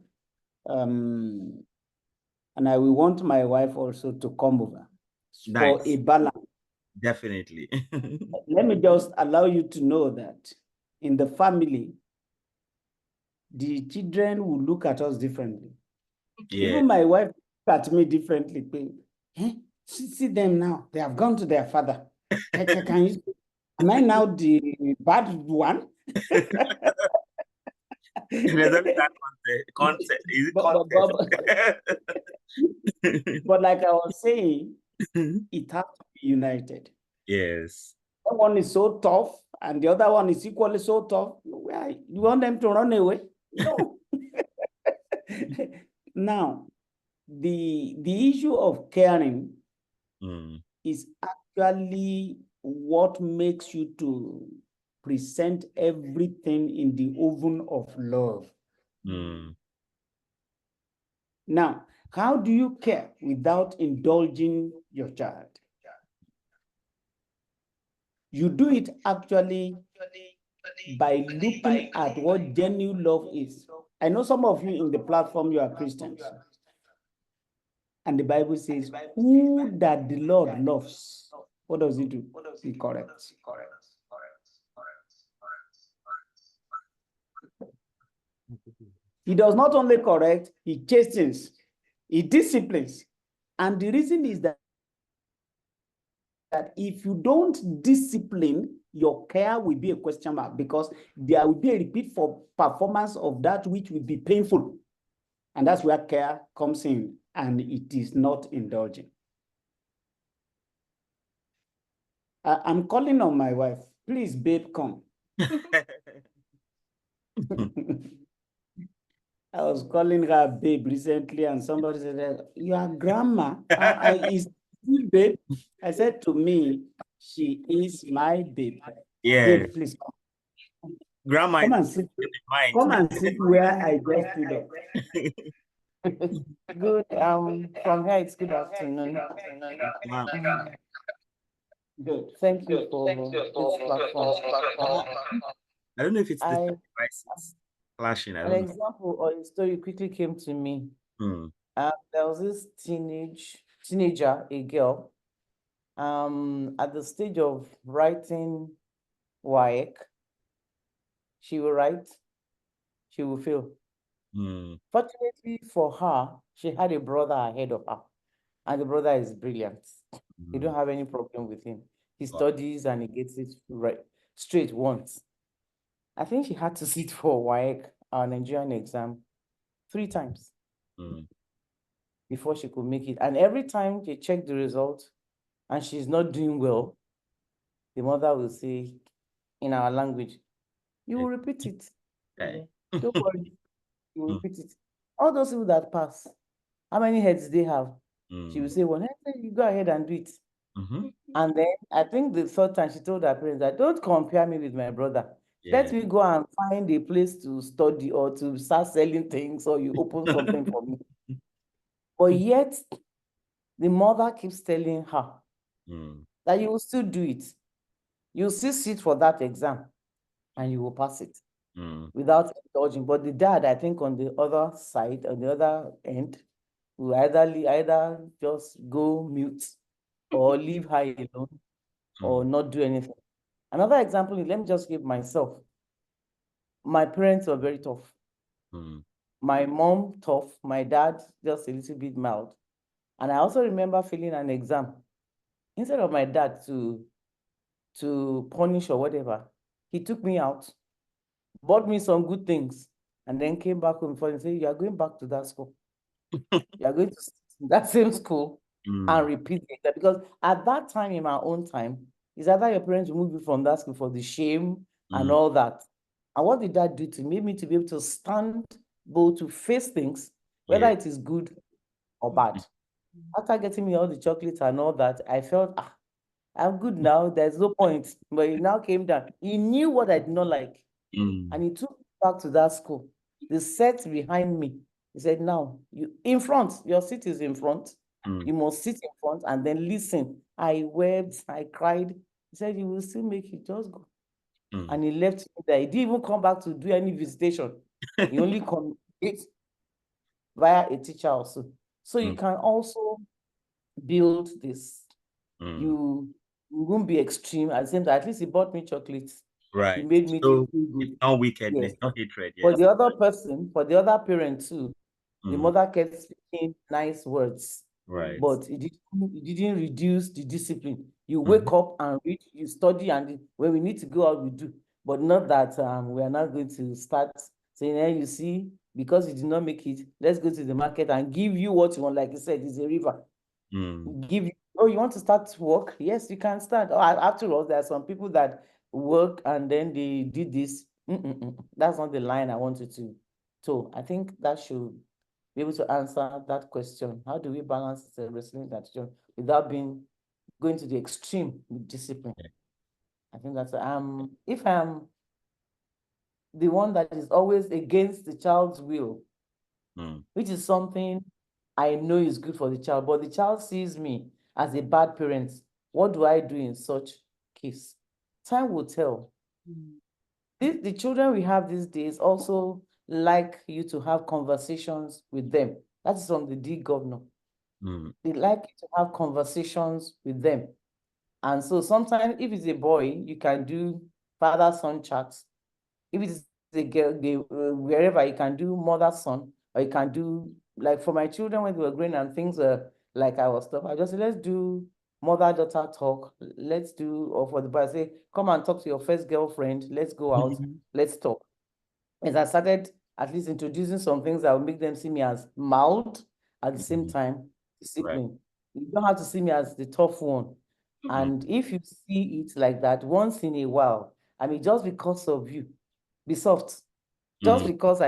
And I will want my wife also to come over for a balance. Definitely. Let me just allow you to know that in the family, the children will look at us differently. Yeah. Even my wife look at me differently. See them now. They have gone to their father. Am I now the bad one? There's only that concept. Is it context? But like I was saying, it has to be united. Yes. One is so tough, and the other one is equally so tough. You want them to run away? No. Now, the issue of caring is actually what makes you to present everything in the oven of love. Now, how do you care without indulging your child? You do it actually by looking at what genuine love is. I know some of you in the platform, you are Christians. And the Bible says, who that the Lord loves, what does he do? He corrects. He does not only correct, he chastens, he disciplines. And the reason is that if you don't discipline, your care will be a question mark, because there will be a repeat for performance of that which will be painful. And that's where care comes in, and it is not indulging. I'm calling on my wife. Please, babe, come. I was calling her babe recently, and somebody said, "You are grandma." Is babe? I said, to me, she is my babe. Yeah. Babe, please come. Grandma, come and sit. Come and sit where I just stood up. Good. From here it's good afternoon. Good. Thank you for this platform. I don't know if it's the devices flashing. An example or a story quickly came to me. There was this teenager, a girl, at the stage of writing WAEC. She will write, she will fail. Fortunately for her, she had a brother ahead of her, and the brother is brilliant. You don't have any problem with him. He studies and he gets it right straight once. I think she had to sit for WAEC, our Nigerian exam, 3 times before she could make it. And every time they check the result and she's not doing well, the mother will say, in our language, "You will repeat it. Don't worry, you will repeat it." All those people that pass, how many heads they have? She will say, "Well, you go ahead and do it." And then I think the 3rd time she told her parents that, "Don't compare me with my brother. Let me go and find a place to study or to start selling things, or you open something for me." But yet, the mother keeps telling her that you will still do it. You'll still sit for that exam and you will pass it without indulging. But the dad, I think on the other side, on the other end, will either just go mute or leave her alone or not do anything. Another example, let me just give myself. My parents were very tough. My mom, tough. My dad, just a little bit mild. And I also remember failing an exam. Instead of my dad to punish or whatever, he took me out, bought me some good things, and then came back home and said, "You are going back to that school. You are going to that same school and repeat it." Because at that time, in my own time, is either your parents will move you from that school for the shame and all that. And what did that do to me? Made me to be able to stand, both to face things, whether it is good or bad. After getting me all the chocolates and all that, I felt, I'm good now. There's no point. But he now came down. He knew what I did not like. And he took me back to that school. The set behind me. He said, "Now, you in front. Your seat is in front. You must sit in front and then listen." I wept. I cried. He said, "You will still make it. Just go." And he left me there. He didn't even come back to do any visitation. He only communicates via a teacher also. So you can also build this. You won't be extreme. At the same time, at least he bought me chocolates. Right. He made me so feel good. it's not wickedness, not hatred. For the other person, for the other parent too, the mother kept speaking nice words. Right. But it didn't reduce the discipline. You wake up and read, you study, and when we need to go out, we do. But not that we are not going to start saying, "Hey, you see, because you did not make it, let's go to the market and give you what you want." Like you said, it's a river. Give you Oh, you want to start work? Yes, you can start. Oh, after all, there are some people that work and then they did this. That's not the line I want you to. So I think that should be able to answer that question. How do we balance the wrestling attitude without going to the extreme with discipline? I think that's if I'm the one that is always against the child's will, which is something I know is good for the child, but the child sees me as a bad parent. What do I do in such case? Time will tell. The children we have these days also like you to have conversations with them. That's from the D governor. They like you to have conversations with them. And so sometimes if it's a boy, you can do father-son chats. If it's a girl, wherever, you can do mother-son, or you can do, like for my children when they were growing and things were like I was stuff, I just say, let's do mother-daughter talk. Let's do, or for the boy, I say, come and talk to your first girlfriend. Let's go out. Let's talk. As I started at least introducing some things that will make them see me as mild, at the same time, discipline. Right. You don't have to see me as the tough one. And if you see it like that once in a while, I mean, just because of you, be soft. Just because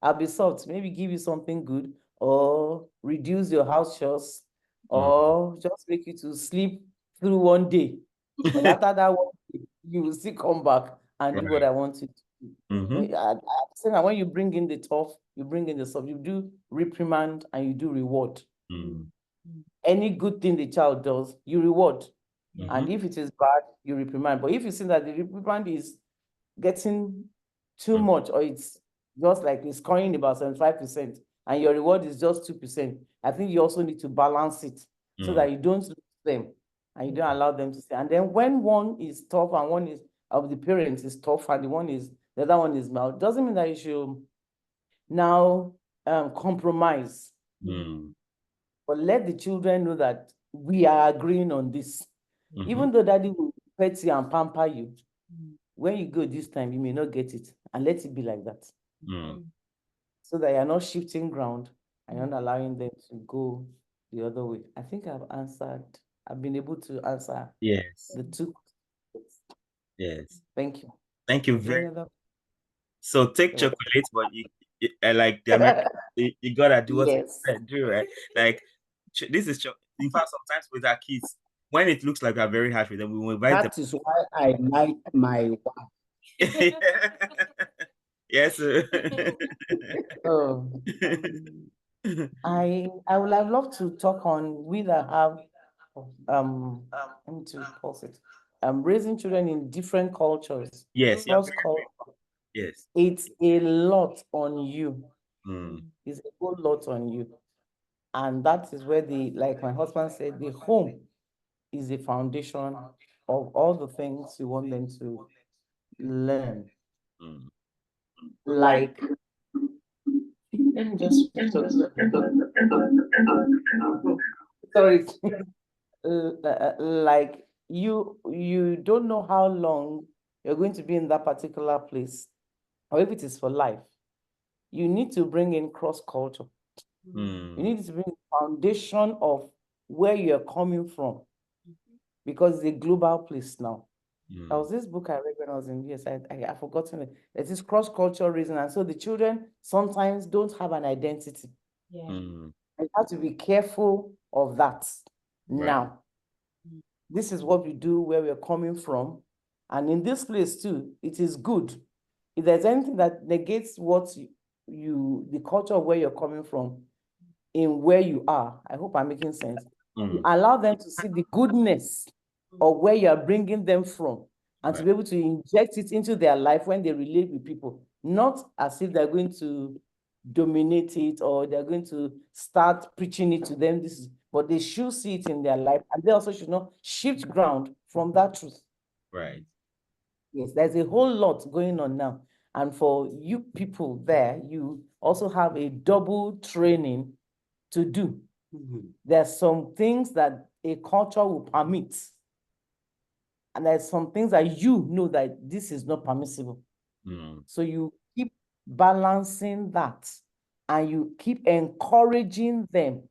I'll be soft, maybe give you something good, or reduce your house chores, or just make you to sleep through one day. But after that one day, you will still come back and do what I want you to do. I say that when you bring in the tough, you bring in the soft, you do reprimand and you do reward. Any good thing the child does, you reward. And if it is bad, you reprimand. But if you see that the reprimand is getting too much, or it's just like it's scoring about 75%, and your reward is just 2%, I think you also need to balance it so that you don't lose them and you don't allow them to stay. And then when one is tough and one is of the parents is tough and the other one is mild, doesn't mean that you should now compromise. But let the children know that we are agreeing on this. Even though daddy will pet you and pamper you, when you go this time, you may not get it. And let it be like that. So that you're not shifting ground and you're not allowing them to go the other way. I think I've been able to answer the two questions. Yes. Thank you. Thank you very much. So take chocolate, but you like the American, you gotta do what you do, right? Like this is in fact sometimes with our kids, when it looks like we're very harsh with them, we will invite them. That is why I like my wife. Yes. I would have loved to talk on we that have let me to pause it. Raising children in different cultures. Yes. Yes. It's a lot on you. It's a whole lot on you. And that is where like my husband said, the home is the foundation of all the things you want them to learn. Like, let me just sorry. Like you don't know how long you're going to be in that particular place, or if it is for life. You need to bring in cross culture. You need to bring the foundation of where you're coming from, because it's a global place now. There was this book I read when I was in US. I've forgotten it. There's this cross-cultural reason, and so the children sometimes don't have an identity. You have to be careful of that. Now, this is what we do, where we're coming from, and in this place too, it is good. If there's anything that negates what the culture of where you're coming from, in where you are, I hope I'm making sense. Allow them to see the goodness of where you're bringing them from, and to be able to inject it into their life when they relate with people, not as if they're going to dominate it or they're going to start preaching it to them. But they should see it in their life, and they also should not shift ground from that truth. Right. Yes, there's a whole lot going on now. And for you people there, you also have a double training to do. There's some things that a culture will permit, and there's some things that you know that this is not permissible. So you keep balancing that, and you keep encouraging them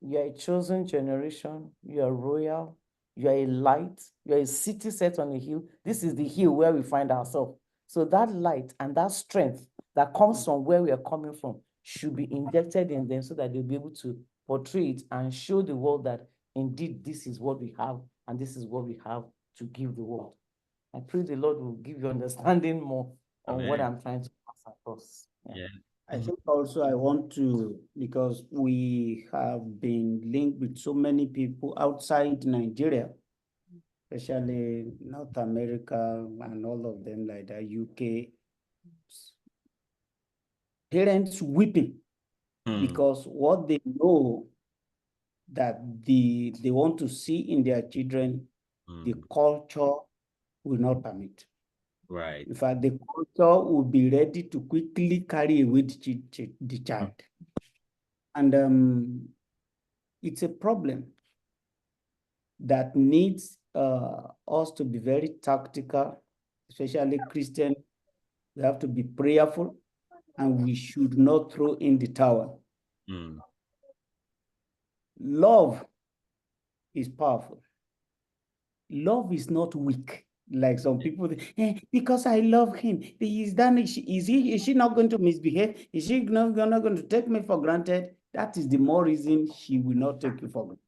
You are a chosen generation. You are royal. You are a light. You are a city set on a hill. This is the hill where we find ourselves. So that light and that strength that comes from where we are coming from should be injected in them so that they'll be able to portray it and show the world that indeed this is what we have and this is what we have to give the world. I pray the Lord will give you understanding more on what I'm trying to pass across. Yeah. I think also I want to, because we have been linked with so many people outside Nigeria, especially North America and all of them like that, UK, parents weeping because what they know that they want to see in their children, the culture will not permit. Right. In fact, the culture will be ready to quickly carry away the child. And it's a problem that needs us to be very tactical, especially Christian. We have to be prayerful, and we should not throw in the towel. Love is powerful. Love is not weak, like some people, because I love him. Is she not going to misbehave? Is she not going to take me for granted? That is the more reason she will not take you for granted.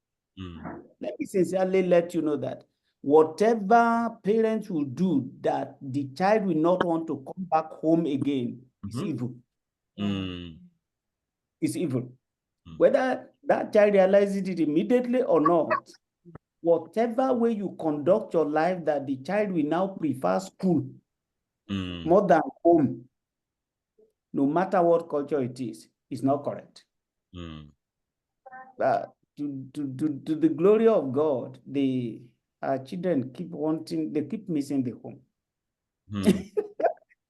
Let me sincerely let you know that whatever parents will do that the child will not want to come back home again is evil. It's evil. Whether that child realizes it immediately or not, whatever way you conduct your life that the child will now prefer school more than home, no matter what culture it is not correct. To the glory of God, our children keep missing the home.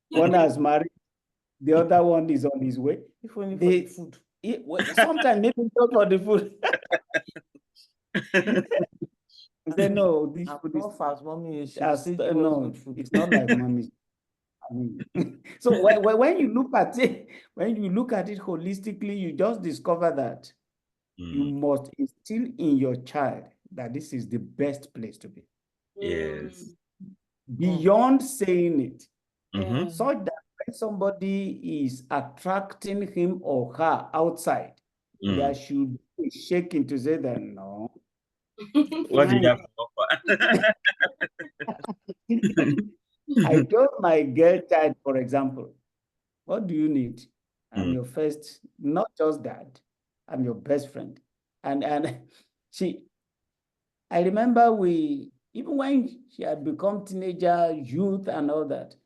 One has married, the other one is on his way. If only for the food. Sometimes maybe not for the food. They know this food is fast, mommy. no, it's not like mommy. I mean, so when you look at it, holistically, you just discover that you must instill in your child that this is the best place to be. Yes. Beyond saying it, so that when somebody is attracting him or her outside, there should be shaking to say that no. What do you have to offer? I told my girl child, for example, what do you need? I'm your first, not just dad, I'm your best friend. And I remember even when she had become teenager, youth and all that,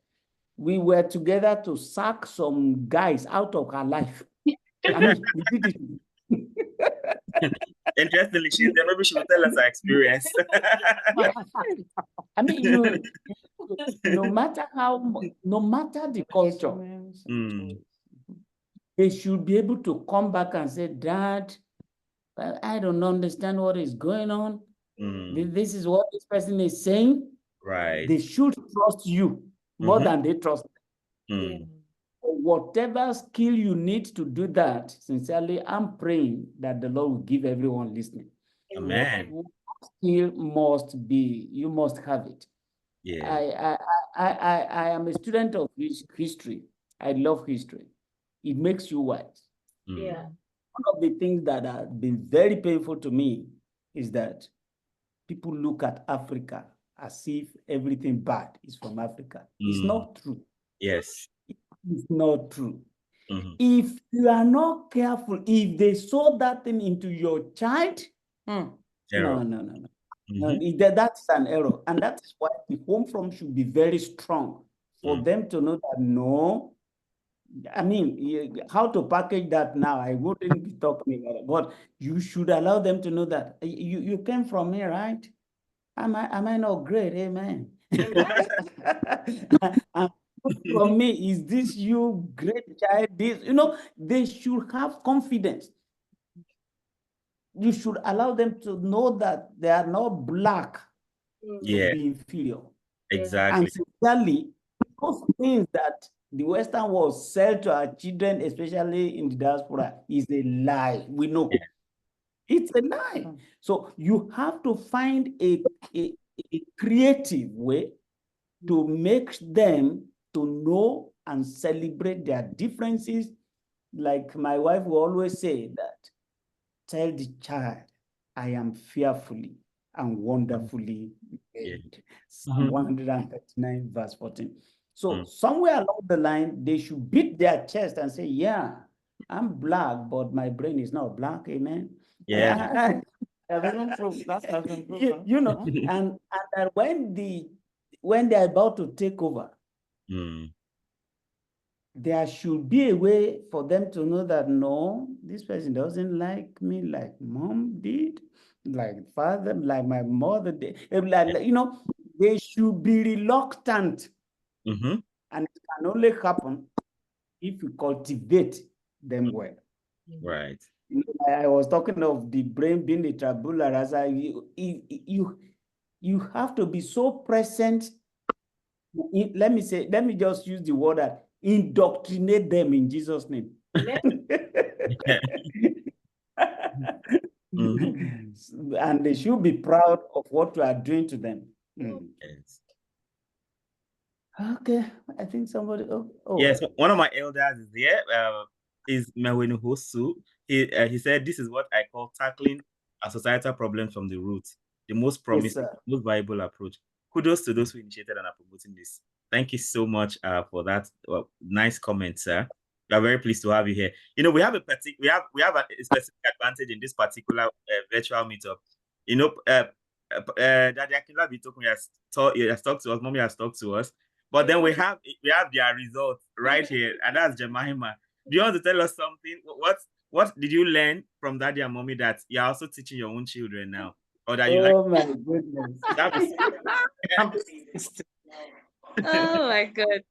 we were together to sack some guys out of her life. I mean, we did it. Interestingly, she's there. Maybe she will tell us her experience. I mean, no matter the culture, they should be able to come back and say, Dad, I don't understand what is going on. This is what this person is saying. Right. They should trust you more than they trust them. Whatever skill you need to do that, sincerely, I'm praying that the Lord will give everyone listening. Amen. Skill must be, you must have it. Yeah. I am a student of history. I love history. It makes you wise. Yeah. One of the things that have been very painful to me is that people look at Africa as if everything bad is from Africa. It's not true. Yes. It's not true. If you are not careful, if they sow that thing into your child, no. That's an error. And that's why the home front should be very strong for them to know that no. I mean, how to package that now, I wouldn't be talking about it, but you should allow them to know that you came from me, right? Am I not great? Amen. From me, is this you, great child? They should have confidence. You should allow them to know that they are not black to be inferior. Exactly. And sincerely, those things that the Western world sell to our children, especially in the diaspora, is a lie. We know. It's a lie. So you have to find a creative way to make them to know and celebrate their differences. Like my wife will always say that, tell the child, I am fearfully and wonderfully made. Psalm 139 verse 14. So somewhere along the line, they should beat their chest and say, yeah, I'm black, but my brain is not black. Amen. Yeah. You know, and when they're about to take over, there should be a way for them to know that, no, this person doesn't like me like mom did, like father, like my mother did. You know, they should be reluctant. And it can only happen if you cultivate them well. Right. I was talking of the brain being a tabula rasa. You have to be so present. Let me just use the word that indoctrinate them in Jesus' name. And they should be proud of what you are doing to them. Yes. Okay, I think somebody. Yes, one of my elders is here. Is Mewenu Hosu. He said, this is what I call tackling a societal problem from the root. The most promising, most viable approach. Kudos to those who initiated and are promoting this. Thank you so much for that nice comment, sir. We are very pleased to have you here. You know, we have a specific advantage in this particular virtual meetup. You know, Daddy Akin Ibitokun has talked to us. Mommy has talked to us. But then we have their results right here, and that's Jemima. Do you want to tell us something? What did you learn from Daddy and Mommy that you're also teaching your own children now? Or that you my goodness. Oh my God.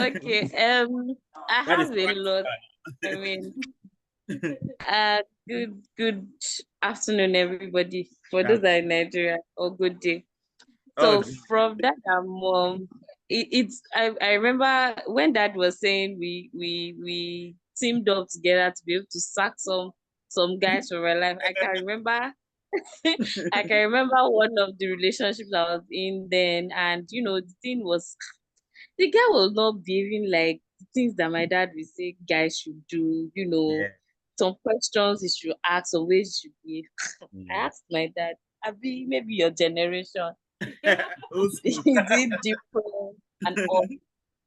Okay. I have a lot. I mean, good afternoon, everybody. For those that are in Nigeria, or good day. So from that, I remember when Dad was saying we teamed up together to be able to sack some guys from our life. I can remember one of the relationships I was in then, and you know, the thing was, the guy was not behaving like the things that my dad would say guys should do, you know, some questions he should ask, some ways he should behave. I asked my dad, Abi, maybe your generation, is it different and all?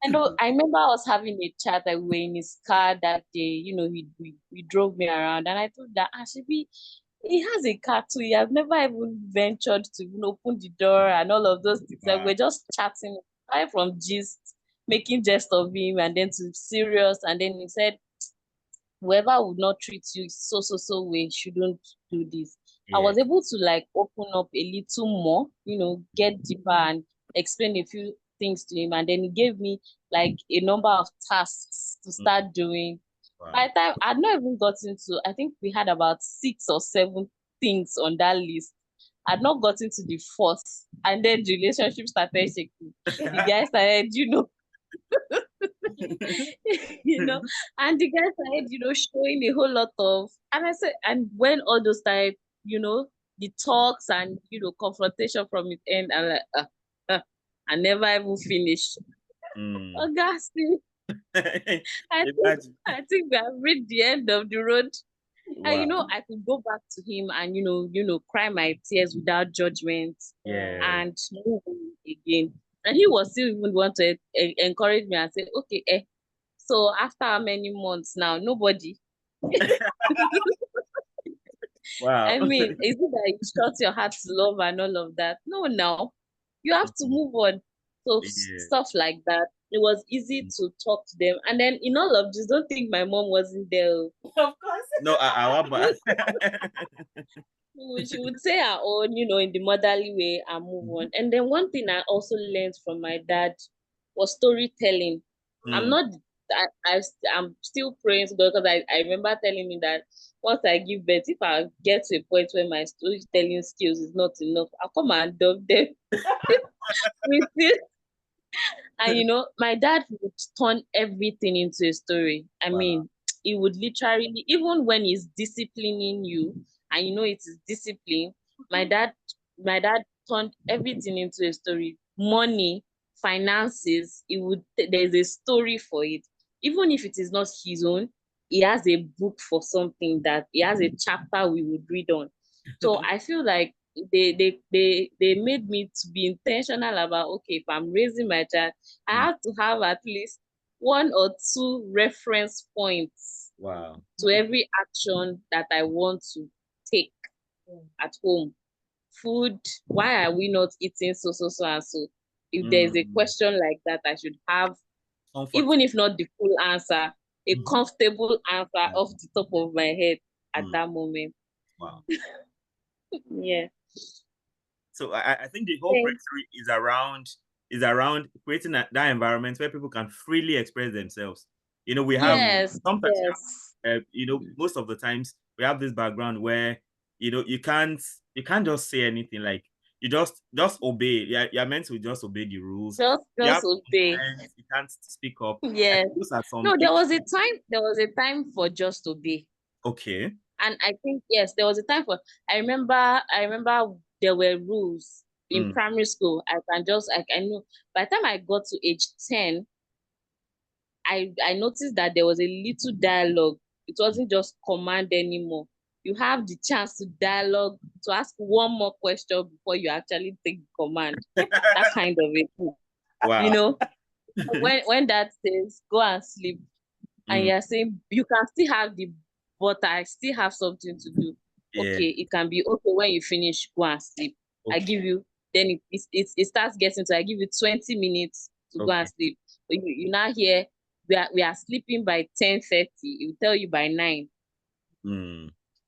And I remember us having a chat that we were in his car that day, you know, he drove me around, and I thought that Ashibi, he has a car too. He has never even ventured to even open the door and all of those things. Like, we're just chatting right from gist, making jest of him, and then to serious. And then he said, whoever would not treat you so way shouldn't do this. I was able to like open up a little more, you know, get deeper and explain a few things to him. And then he gave me like a number of tasks to start doing. By the time I'd not even gotten to, I think we had about 6 or 7 things on that list. I'd not gotten to the fourth, and then the relationship started shaking. The guy started, you know, you know, and the guy started, you know, showing a whole lot of, and I said, and when all those started, you know, the talks and, you know, confrontation from his end, I'm like, I never even finished. Augustine. I think we have reached the end of the road. Wow. And you know, I could go back to him and you know, cry my tears without judgment, and move on again. And he was still even want to encourage me and say, okay, so after how many months now? Nobody. Wow. I mean, is it that you shut your heart to love and all of that? No, now you have to move on. So stuff like that. It was easy to talk to them. And then in all of this, don't think my mom wasn't there. Of course. No, she would say her own, you know, in the motherly way and move on. And then one thing I also learned from my dad was storytelling. I'm still praying to God, because I remember telling me that once I give birth, if I get to a point where my storytelling skills is not enough, I'll come and adopt them. And you know, my dad would turn everything into a story. I mean, he would literally, even when he's disciplining you, and you know it is discipline, my dad turned everything into a story. Money, finances, there's a story for it. Even if it is not his own, he has a book for something, that he has a chapter we would read on. So I feel like they made me to be intentional about, okay, if I'm raising my child, I have to have at least 1 or 2 reference points to every action that I want to take at home. Food, why are we not eating so and so? If there's a question like that, I should have, even if not the full answer, a comfortable answer off the top of my head at that moment. Wow. Yeah. So I think the whole breakthrough is around creating that environment where people can freely express themselves. You know, we have sometimes, you know, most of the times we have this background where, you know, you can't just say anything. Like, you just obey. You're meant to just obey the rules. Just obey. You can't speak up. Yeah. No, there was a time for just obey. Okay. And I think, yes, there was a time for, I remember there were rules in primary school. I know by the time I got to age 10, I noticed that there was a little dialogue. It wasn't just command anymore. You have the chance to dialogue, to ask one more question before you actually take the command. That kind of a thing. Wow. You know, when that says go and sleep, and you're saying you can still have but I still have something to do. Yeah. Okay, it can be okay when you finish, go and sleep. Okay. I give you, then it starts getting to, I give you 20 minutes to go and sleep. So you now hear we are sleeping by 10:30. You tell you by 9.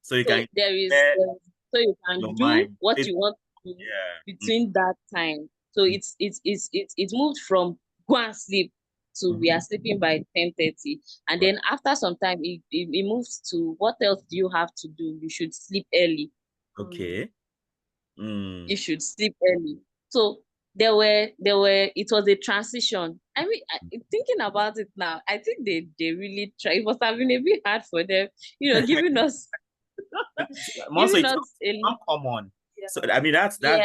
So you can so you can do what you want to do between that time. So it moved from go and sleep to we are sleeping by 10:30, and then after some time it moves to what else do you have to do? You should sleep early. Okay. You should sleep early. So there were it was a transition. I mean, thinking about it now, I think they really try. It must have been a bit hard for them, you know, giving us giving us not common. Yeah. So I mean that's stuff.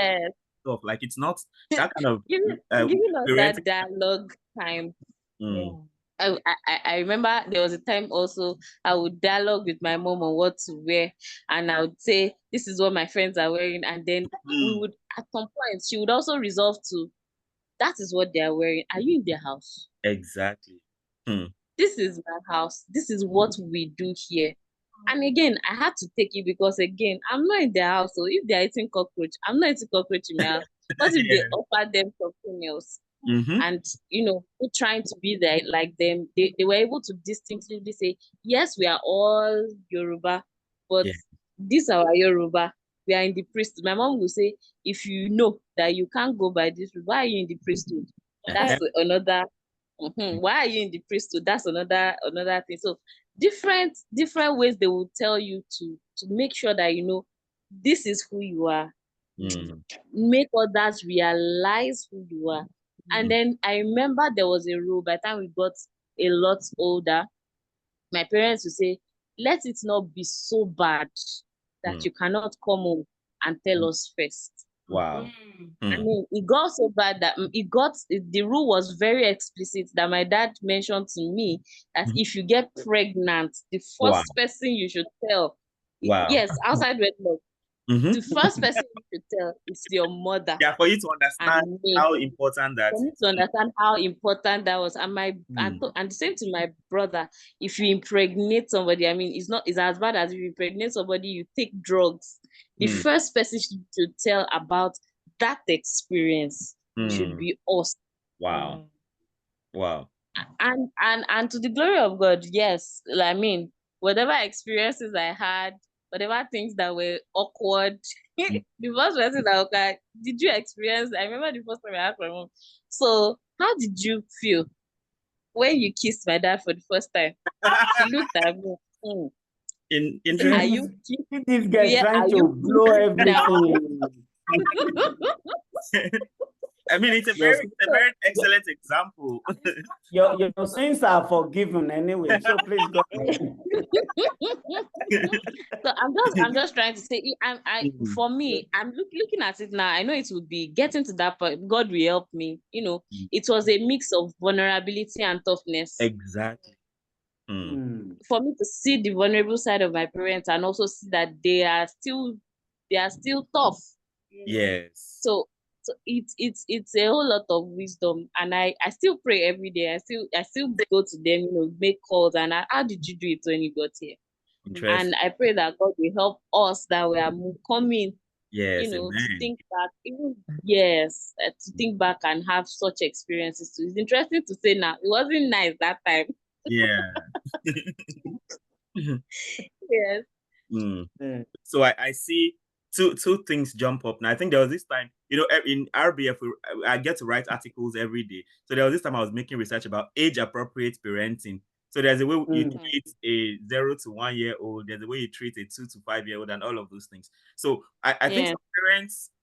Like, it's not that kind of giving us that dialogue time. Yeah. I remember there was a time also I would dialogue with my mom on what to wear, and I would say this is what my friends are wearing, and then we would, at some point, she would also resolve to, that is what they are wearing. Are you in their house? Exactly. This is my house. This is what we do here. And again, I had to take it because, again, I'm not in their house. So if they're eating cockroach, I'm not eating cockroach in my house. What if they offer them something else? And, you know, trying to be there like them, they were able to distinctly say, yes, we are all Yoruba, but this is our Yoruba. We are in the priesthood. My mom will say, if you know that you can't go by this, why are you in the priesthood? That's another. Why are you in the priesthood? That's another thing. So different ways they will tell you to make sure that, you know, this is who you are. Make others realize who you are. And then I remember there was a rule by the time we got a lot older, my parents would say, let it not be so bad that you cannot come home and tell us first. Wow. I mean, it got so bad that the rule was very explicit that my dad mentioned to me that if you get pregnant, the first person you should tell, yes, outside wedlock, the first person you should tell is your mother. Yeah, for you to understand how important that is. For you to understand how important that was. And and the same to my brother, if you impregnate somebody, I mean, it's as bad as if you impregnate somebody, you take drugs. The first person to tell about that experience should be us. Wow. Wow. And to the glory of God, yes. I mean, whatever experiences I had, whatever things that were awkward, the first person that, okay, did you experience? I remember the first time I asked my mom, so how did you feel when you kissed my dad for the first time? She looked at me. Are you this guy trying to blow everything? I mean, it's a very excellent example. Your sins are forgiven anyway, so please go ahead. So I'm just trying to say, for me, I'm looking at it now. I know it would be getting to that point. God will help me. It was a mix of vulnerability and toughness. Exactly. For me to see the vulnerable side of my parents and also see that they are still tough. Yes. So it's a whole lot of wisdom, and I still pray every day. I still go to them, make calls, and how did you do it when you got here? And I pray that God will help us that we are coming, to think back, to think back and have such experiences too. It's interesting to say now, it wasn't nice that time. Yeah. Yes. So I see two things jump up. Now I think there was this time, in RBF, I get to write articles every day. So there was this time I was making research about age-appropriate parenting. So there's a way you treat a 0 to 1 year old. There's a way you treat a 2 to 5 year old, and all of those things. So I think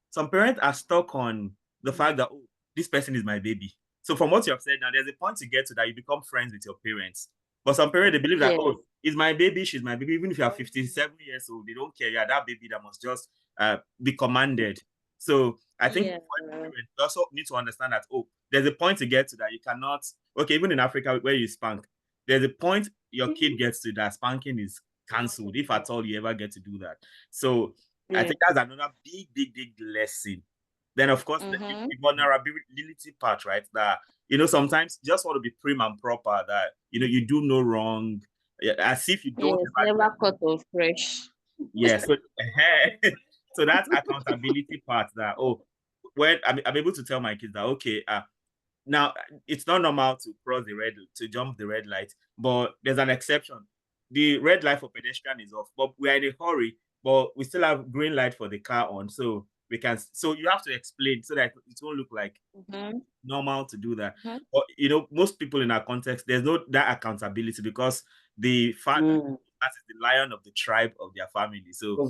some parents are stuck on the fact that, oh, this person is my baby. So from what you have said now, there's a point to get to that you become friends with your parents. But some parents, they believe that, oh, it's my baby, she's my baby. Even if you are 57 years old, they don't care. You're that baby that must just be commanded. So I think parents also need to understand that, oh, there's a point to get to that. You cannot, okay, even in Africa where you spank, there's a point your kid gets to that spanking is cancelled, if at all you ever get to do that. So I think that's another big lesson. Then, of course, the vulnerability part, right? That, sometimes you just want to be prim and proper, that, you do no wrong, as if you don't. Never cut off fresh. Yes. So that's accountability part, that, oh, when I'm able to tell my kids that, okay, now it's not normal to jump the red light, but there's an exception. The red light for pedestrian is off, but we are in a hurry, but we still have green light for the car on. So you have to explain so that it won't look like normal to do that. But most people in our context, there's no that accountability, because the father that is the lion of the tribe of their family. So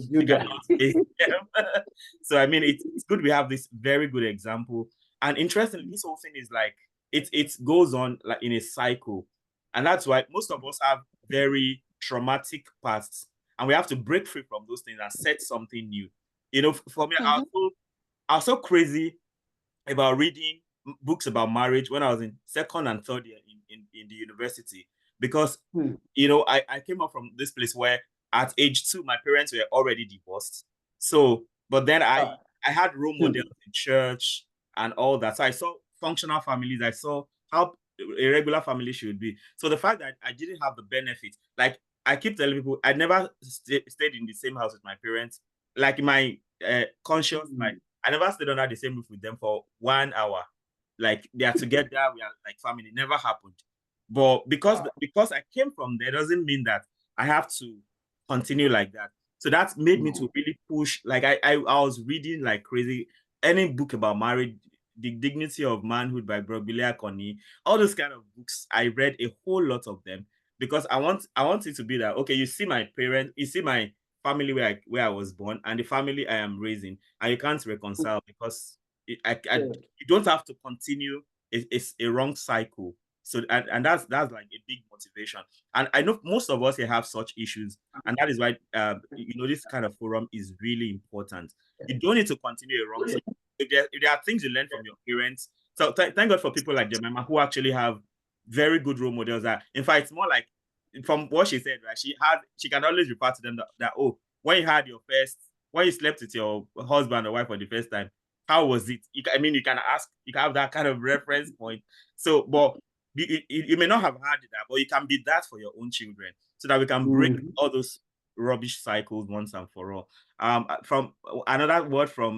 so I mean, it's good we have this very good example. And interestingly, this whole thing is like it goes on like in a cycle, and that's why most of us have very traumatic pasts, and we have to break free from those things and set something new. For me, I was so crazy about reading books about marriage when I was in second and third year in the university, because I came up from this place where at age 2 my parents were already divorced. So, but then I had role models in church and all that. So I saw functional families. I saw how a regular family should be. So the fact that I didn't have the benefit, like I keep telling people, I never stayed in the same house with my parents. Like in my conscious, like I never stayed under the same roof with them for 1 hour. Like they are together, we are like family. It never happened. But because I came from there doesn't mean that I have to continue like that. So that made me to really push. Like I was reading like crazy, any book about marriage, The Dignity of Manhood by Broglia Connie, all those kind of books. I read a whole lot of them, because I want it to be that, okay, you see my parents, you see my family where I was born, and the family I am raising, and you can't reconcile, because you don't have to continue. It's a wrong cycle. So and that's like a big motivation. And I know most of us here have such issues, and that is why this kind of forum is really important. You don't need to continue a wrong cycle. If there are things you learn from your parents, so thank God for people like Jemima who actually have very good role models. That, in fact, it's more like, from what she said, right? She can always refer to them that oh, when you slept with your husband or wife for the first time, how was it? You can ask, you can have that kind of reference point. So, but you may not have had that, but you can be that for your own children, so that we can break all those rubbish cycles once and for all. From another word from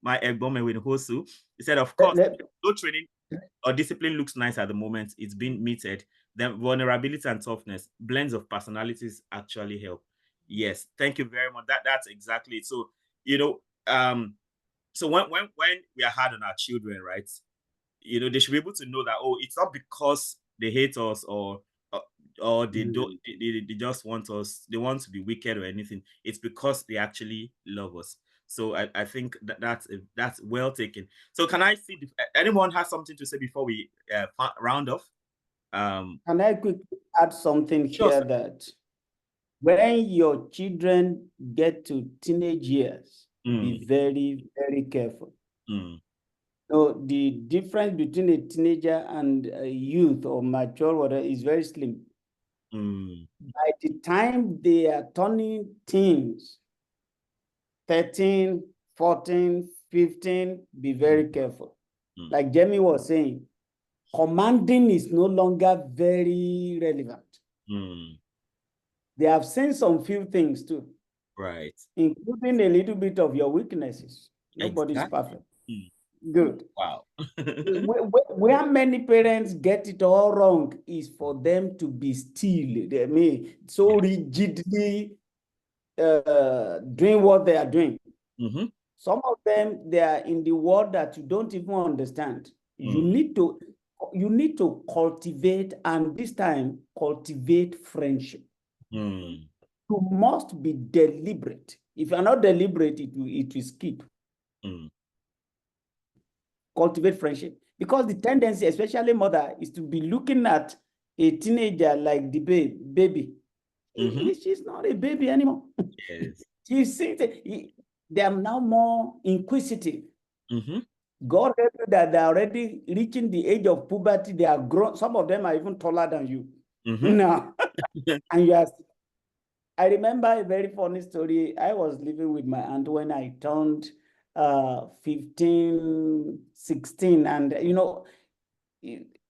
my Egbome with Hosu, he said, of course, no training or discipline looks nice at the moment. It's been meted. Then vulnerability and toughness, blends of personalities actually help. Yes, thank you very much. That's exactly it. So, so when we are hard on our children, right? They should be able to know that, oh, it's not because they hate us or they don't, they just want us, they want to be wicked or anything. It's because they actually love us. So I think that's well taken. So can I see, anyone has something to say before we round off? Can I quickly add something Sure, here sir. that when your children get to teenage years, be very, very careful. So the difference between a teenager and a youth or mature whatever is very slim. By the time they are turning teens, 13, 14, 15, be very careful. Like Jamie was saying, commanding is no longer very relevant. They have seen some few things too. Right. Including a little bit of your weaknesses. Nobody's perfect. Good. Wow. Where many parents get it all wrong is for them to be still. They mean so rigidly doing what they are doing. Some of them, they are in the world that you don't even understand. You need to cultivate, and this time cultivate friendship. You must be deliberate. If you are not deliberate, it will skip. Cultivate friendship, because the tendency, especially mother, is to be looking at a teenager like the baby. She's not a baby anymore. Yes. They are now more inquisitive. God help you that they're already reaching the age of puberty. They are grown. Some of them are even taller than you now. And you are. I remember a very funny story. I was living with my aunt when I turned 15, 16, and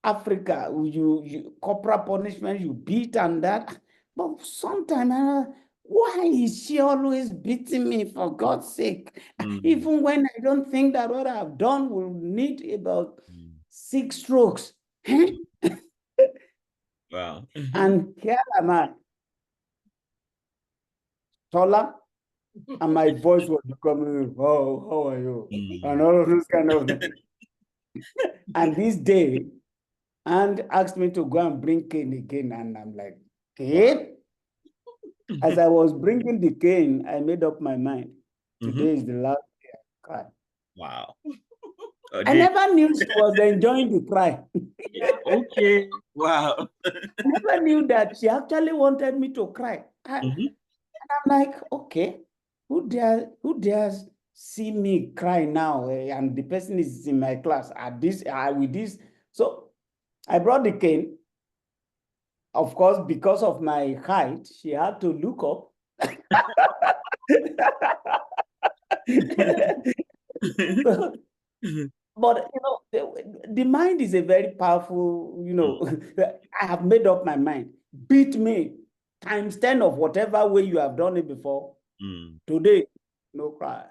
Africa, you corporal punishment, you beat and that. But sometimes, why is she always beating me, for God's sake? Even when I don't think that what I've done will need about 6 strokes. Wow. And here am I, taller, and my voice was becoming, oh, how are you? And all of those kind of things. And this day, and asked me to go and bring cane again. And I'm like, cane? As I was bringing the cane, I made up my mind. Today is the last day I cry. Wow. I never knew she was enjoying the cry. Okay. Wow. I never knew that she actually wanted me to cry. And I'm like, okay, who dares see me cry now? And the person is in my class with this. So I brought the cane. Of course, because of my height, she had to look up. But the mind is a very powerful, I have made up my mind. Beat me times 10 of whatever way you have done it before. Today, no cry.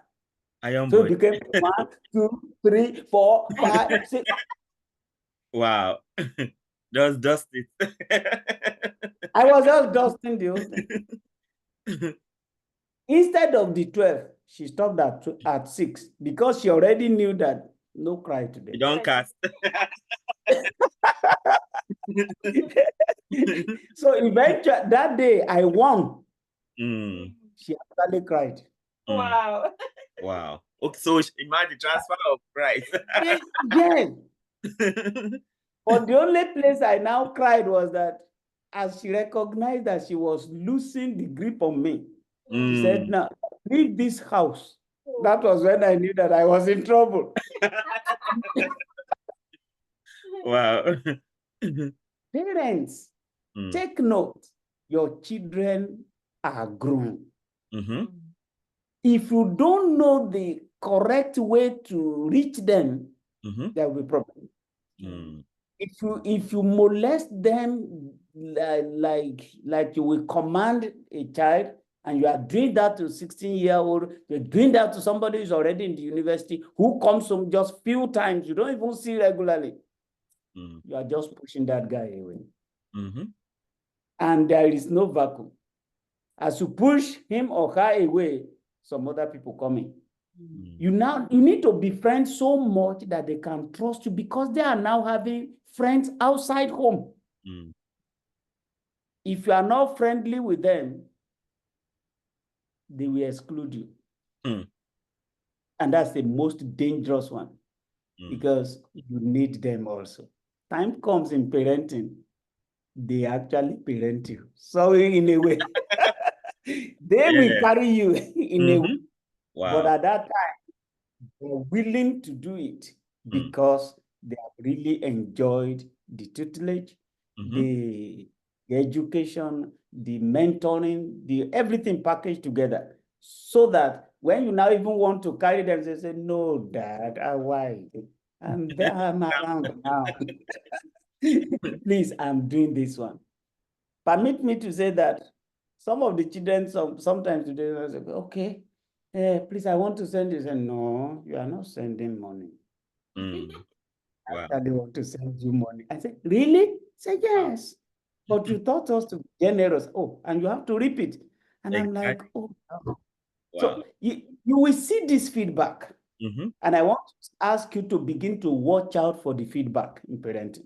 So it became 1, 2, 3, 4, 5, 6. Wow. Just dust it. I was just dusting the whole thing. Instead of the 12, she stopped at 6 because she already knew that no cry today. You don't cast. So eventually that day I won. She actually cried. Wow. Wow. Okay, so imagine transfer of price. Yes. But the only place I now cried was that as she recognized that she was losing the grip on me, she said, "Now leave this house." That was when I knew that I was in trouble. Wow. Parents, take note. Your children are grown. If you don't know the correct way to reach them, there will be problems. If you molest them like you will command a child, and you are doing that to a 16-year-old, you're doing that to somebody who's already in the university, who comes home just few times, you don't even see regularly. You are just pushing that guy away. And there is no vacuum. As you push him or her away, some other people come in. You need to befriend so much that they can trust you, because they are now having friends outside home. If you are not friendly with them, they will exclude you. And that's the most dangerous one because you need them also. Time comes in parenting, they actually parent you. So in a way, they will carry you in a way. But at that time, they're willing to do it because they have really enjoyed the tutelage, the education, the mentoring, the everything packaged together. So that when you now even want to carry them, they say, no, Dad, why? I'm around now. Please, I'm doing this one. Permit me to say that some of the children, sometimes today, say, okay, please, I want to send you. Say, no, you are not sending money. Wow. They want to send you money. I said, really? Say, yes. But you taught us to be generous. Oh, and you have to repeat. And I'm like, oh. Wow. So you will see this feedback. And I want to ask you to begin to watch out for the feedback in parenting.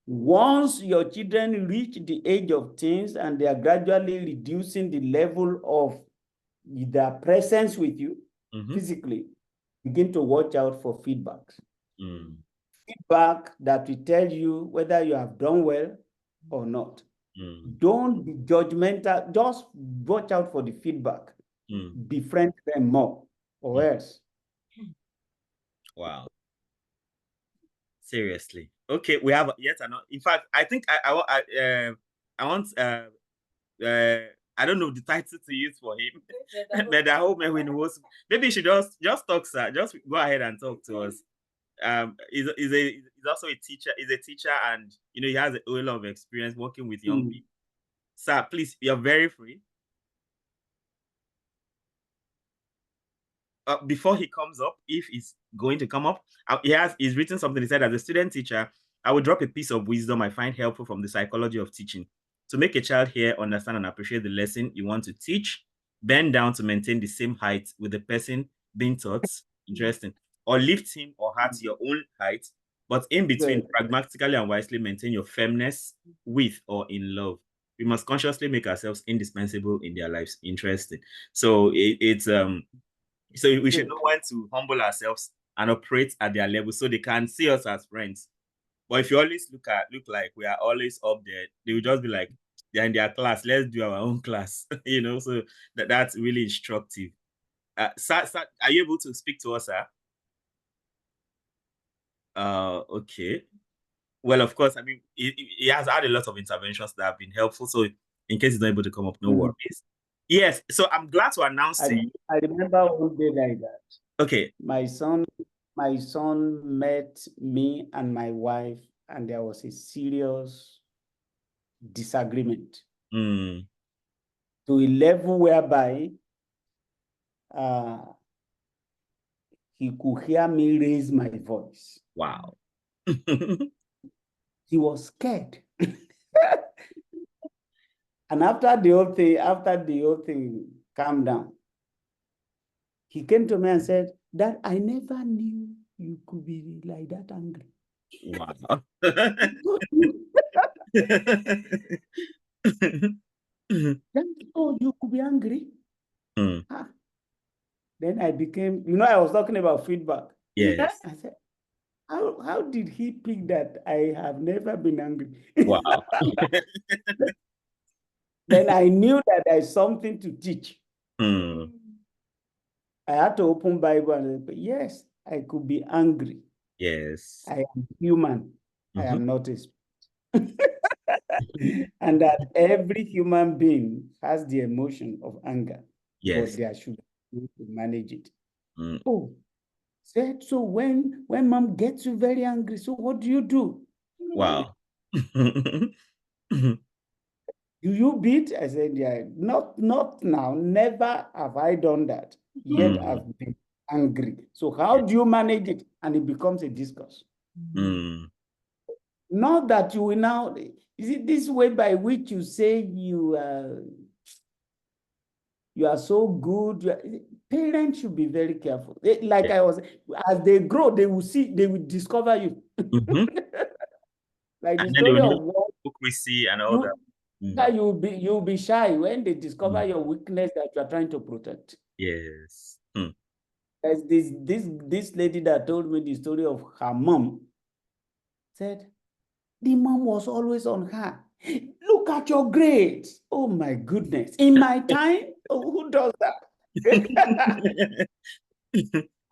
Once your children reach the age of teens and they are gradually reducing the level of their presence with you physically, begin to watch out for feedbacks. Feedback that will tell you whether you have done well or not. Don't be judgmental. Just watch out for the feedback. Befriend them more, or else. Wow. Seriously. Okay, we have yet another. In fact, I think I want I don't know the title to use for him. But I hope when he was, maybe you should just talk, sir. Just go ahead and talk to us. He's also a teacher. He's a teacher, and he has a lot of experience working with young people. Sir, please, you're very free. Before he comes up, if he's going to come up, he's written something. He said, as a student teacher, I would drop a piece of wisdom I find helpful from the psychology of teaching. To make a child hear, understand, and appreciate the lesson you want to teach, bend down to maintain the same height with the person being taught. Interesting. Or lift him or her to your own height, but in between, pragmatically and wisely maintain your firmness with or in love. We must consciously make ourselves indispensable in their lives. Interesting. So so we should know when to humble ourselves and operate at their level so they can see us as friends. But if you always look like we are always up there, they will just be like, they're in their class, let's do our own class. So that's really instructive. Sir, are you able to speak to us, sir? Okay. Well, of course, I mean, he has had a lot of interventions that have been helpful. So in case he's not able to come up, no worries. Yes, so I'm glad to announce to you. I remember one day like that. Okay. My son met me and my wife, and there was a serious disagreement to a level whereby he could hear me raise my voice. Wow. He was scared. And after the whole thing calmed down, he came to me and said, Dad, I never knew you could be like that angry. Wow. Oh, you could be angry? Then I became, I was talking about feedback. Yes. I said, how did he pick that I have never been angry? Wow. Then I knew that there's something to teach. I had to open Bible and say, yes, I could be angry. Yes. I am human. I am not a spirit. And that every human being has the emotion of anger. Yes. But there should be to manage it. Oh, said, so when mom gets you very angry, so what do you do? Wow. Do you beat? I said, yeah, not now. Never have I done that. Yet I've been angry. So how do you manage it? And it becomes a discourse. Not that you will now, is it this way by which you say you are so good? Parents should be very careful. As they grow, they will discover you. Like the story of hypocrisy and all that. Yeah, you'll be shy when they discover your weakness that you are trying to protect. Yes. There's this lady that told me the story of her mom. Said the mom was always on her. Look at your grades. Oh my goodness. In my time, who does that?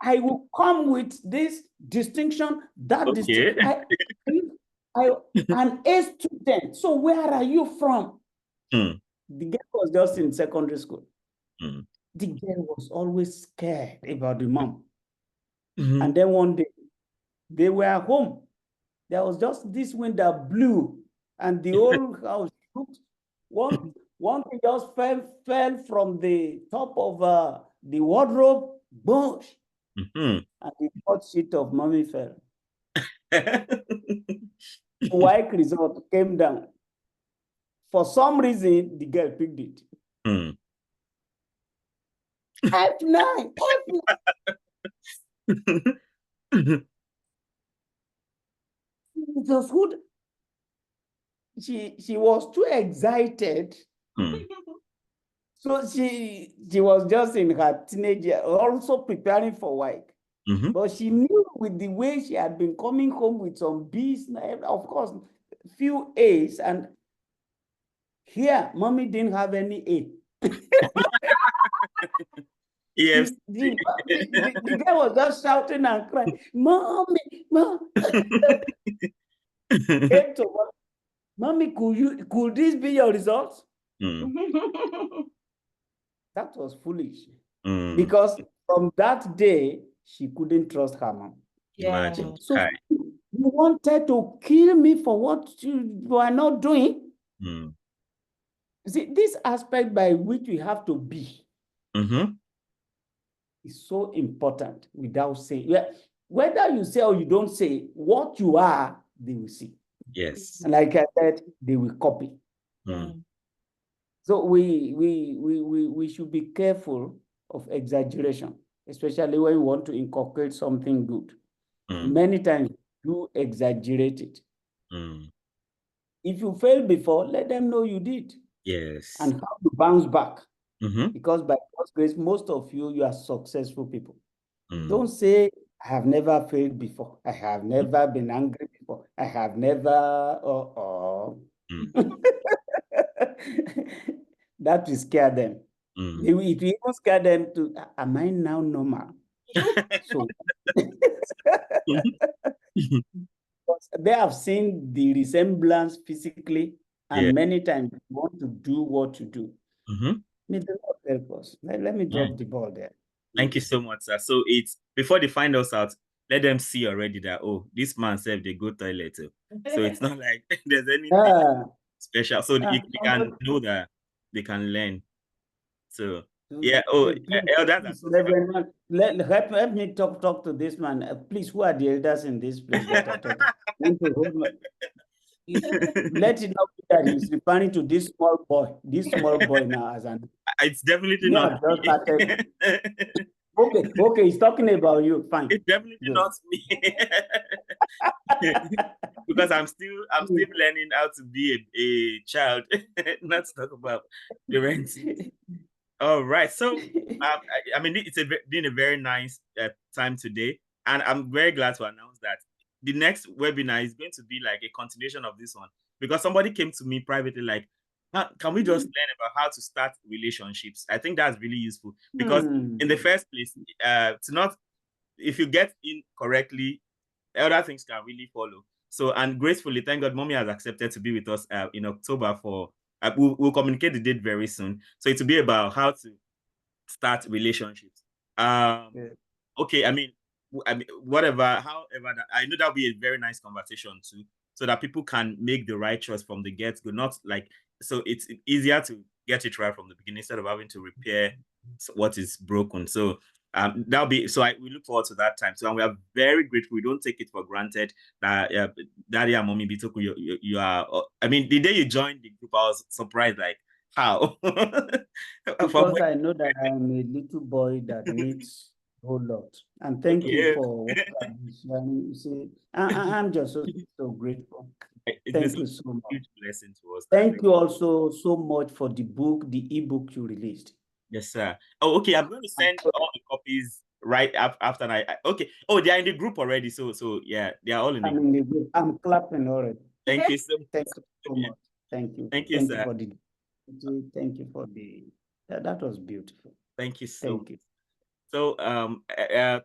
I will come with this distinction, that distinction. An A student. So where are you from? The girl was just in secondary school. The girl was always scared about the mom. And then one day, they were home. There was just this wind that blew, and the whole house shook. One thing just fell from the top of the wardrobe, boom, and the hot sheet of mommy fell. White result came down. For some reason, the girl picked it. F9, F9. Just good. She was too excited. So she was just in her teenager, also preparing for work. But she knew with the way she had been coming home with some B's, of course, few A's, and here, mommy didn't have any A. Yes. The guy was just shouting and crying, Mommy, Mom. Mommy, could this be your result? That was foolish. Because from that day, she couldn't trust her mom. Yeah. So you wanted to kill me for what you are not doing? See, this aspect by which we have to be is so important without saying. Whether you say or you don't say, what you are, they will see. Yes. And like I said, they will copy. So we should be careful of exaggeration, especially when we want to inculcate something good. Many times you exaggerate it. If you failed before, let them know you did. Yes. And how to bounce back. Because by God's grace, most of you are successful people. Don't say, I have never failed before. I have never been angry before. I have never, that will scare them. It will even scare them to, am I now normal? So they have seen the resemblance physically, and many times want to do what to do. May the Lord help us. Let me drop the ball there. Thank you so much, sir. So it's before they find us out, let them see already that, oh, this man said they go toilet too. So it's not like there's anything special. So they can know that they can learn. So yeah. Oh, elders. Help me talk to this man. Please, who are the elders in this place that are talking? Let it not be that he's referring to this small boy now as an. It's definitely not me. Okay, he's talking about you. Fine. It's definitely not me. Because I'm still learning how to be a child, not to talk about parenting. All right. So I mean, it's been a very nice time today, and I'm very glad to announce that the next webinar is going to be like a continuation of this one, because somebody came to me privately like, can we just learn about how to start relationships? I think that's really useful, because in the first place, if you get in correctly, other things can really follow. So, and gracefully, thank God, mommy has accepted to be with us in October for, we'll communicate the date very soon. So it will be about how to start relationships. Okay, I mean, whatever, however, I know that'll be a very nice conversation too, so that people can make the right choice from the get-go, not like, so it's easier to get it right from the beginning instead of having to repair what is broken. So that'll be, so we look forward to that time. So, and we are very grateful. We don't take it for granted that Daddy and Mommy Ibitokun, you are, I mean, the day you joined the group, I was surprised, like, how? Because I know that I am a little boy that needs a whole lot. And thank you for what you say. I'm just so grateful. Thank you so much. Huge blessing to us. Thank you also so much for the ebook you released. Yes, sir. Oh, okay. I'm going to send all the copies right after okay. Oh, they are in the group already. So yeah, they are all in the group. I'm in the group. I'm clapping already. Thank you so Thank you so much. Thank you. Thank you, Thank sir. you for the. Thank you for the. That was beautiful. Thank you so. Thank you. So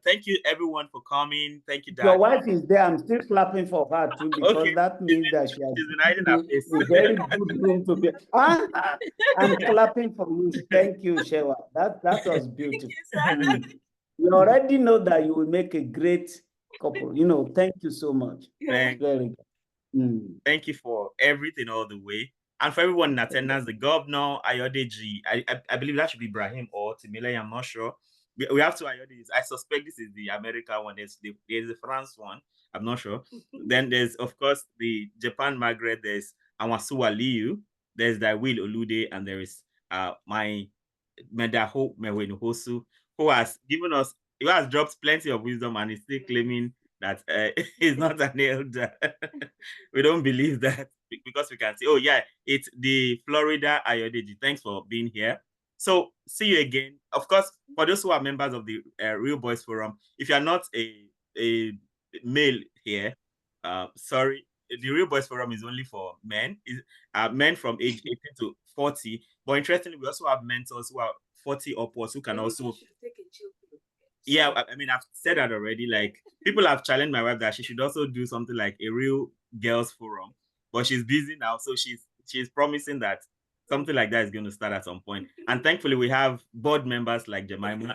thank you everyone for coming. Thank you, Dad. Your wife is there. I'm still clapping for her too, because Okay. that means that she has She's been hiding her face. a very good room to be. I'm clapping for you. Thank you, Shewa. That was beautiful. You already know that you will make a great couple. You know, thank you so much. Very good. Thank you for everything all the way. And for everyone in attendance, the governor, Ayodeji, I believe that should be Ibrahim or Timile, I'm not sure. We have two Ayodejis. I suspect this is the America one. There's the France one. I'm not sure. Then there's, of course, the Japan Margaret. There's Awasuwa Liu. There's Daiwil Olude. And there is my Medaho Mewenuhosu, who has given us, who has dropped plenty of wisdom and is still claiming that he's not an elder. We don't believe that, because we can say, oh yeah, it's the Florida Ayodeji. Thanks for being here. So see you again. Of course, for those who are members of the Real Boys Forum, if you are not a male here, sorry, the Real Boys Forum is only for men. Men from age 18 to 40. But interestingly, we also have mentors who are 40 upwards who can also. Yeah, I mean, I've said that already. Like, people have challenged my wife that she should also do something like a Real Girls Forum, but she's busy now, so she's promising that something like that is going to start at some point. And thankfully, we have board members like Jemima.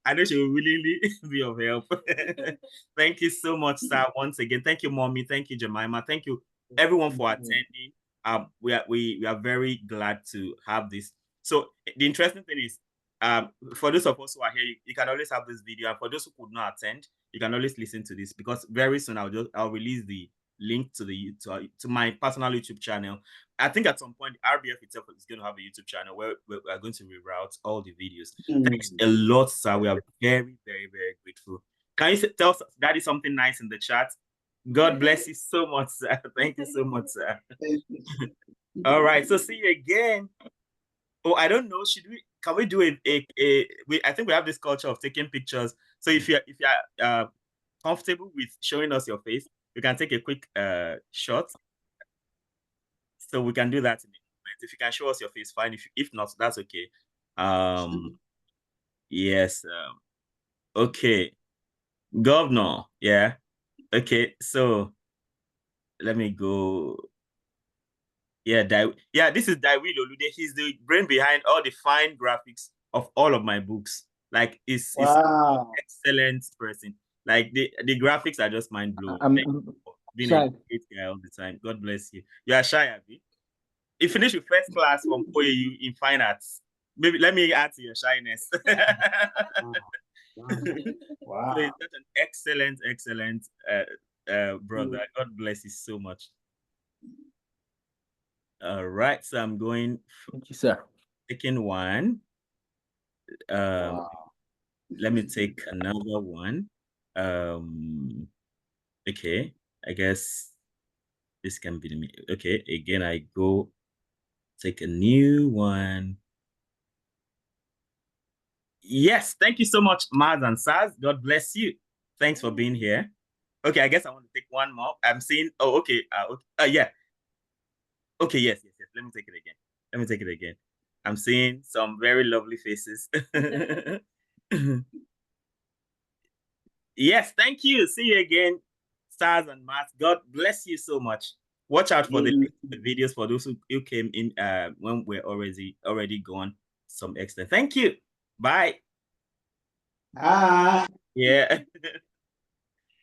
I know she will willingly be of help. Thank you so much, sir. Once again, thank you, Mommy. Thank you, Jemima. Thank you, everyone, for attending. We are very glad to have this. So the interesting thing is, for those of us who are here, you can always have this video, and for those who could not attend, you can always listen to this, because very soon I'll release the link to to my personal YouTube channel. I think at some point RBF itself is going to have a YouTube channel where we are going to reroute all the videos. Thanks a lot, sir. We are very, very, very grateful. Can you tell Daddy something nice in the chat? God bless you so much, sir. Thank you so much, sir. All right, so see you again. Oh, I don't know. Can we do I think we have this culture of taking pictures. So if you're comfortable with showing us your face, you can take a quick shot. So we can do that in a moment. If you can show us your face, fine. If not, that's okay. Yes. Okay. Governor. Yeah. Okay. So let me go. Yeah, this is Daiwil Olude. He's the brain behind all the fine graphics of all of my books. Like, he's an excellent person. Like, the graphics are just mind blowing. Being a great guy all the time. God bless you. You are shy, Abby. You finished your first class from OAU in fine arts. Maybe let me add to your shyness. Wow. So he's such an excellent brother. God bless you so much. All right, so I'm going. Thank you, sir. Taking one. Let me take another one. Okay, I guess this can be the. Okay, again, I go take a new one. Yes, thank you so much, Maz and Saz. God bless you. Thanks for being here. Okay, I guess I want to take one more. I'm seeing. Oh, okay. Yeah. Okay, yes. Let me take it again. I'm seeing some very lovely faces. Yes, thank you. See you again, Stars and Matt. God bless you so much. Watch out for the videos for those who came in when we're already gone some extent. Thank you. Bye. Yeah.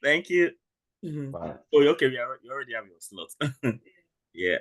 Thank you. Bye. Oh, okay. You already have your slot. Yeah.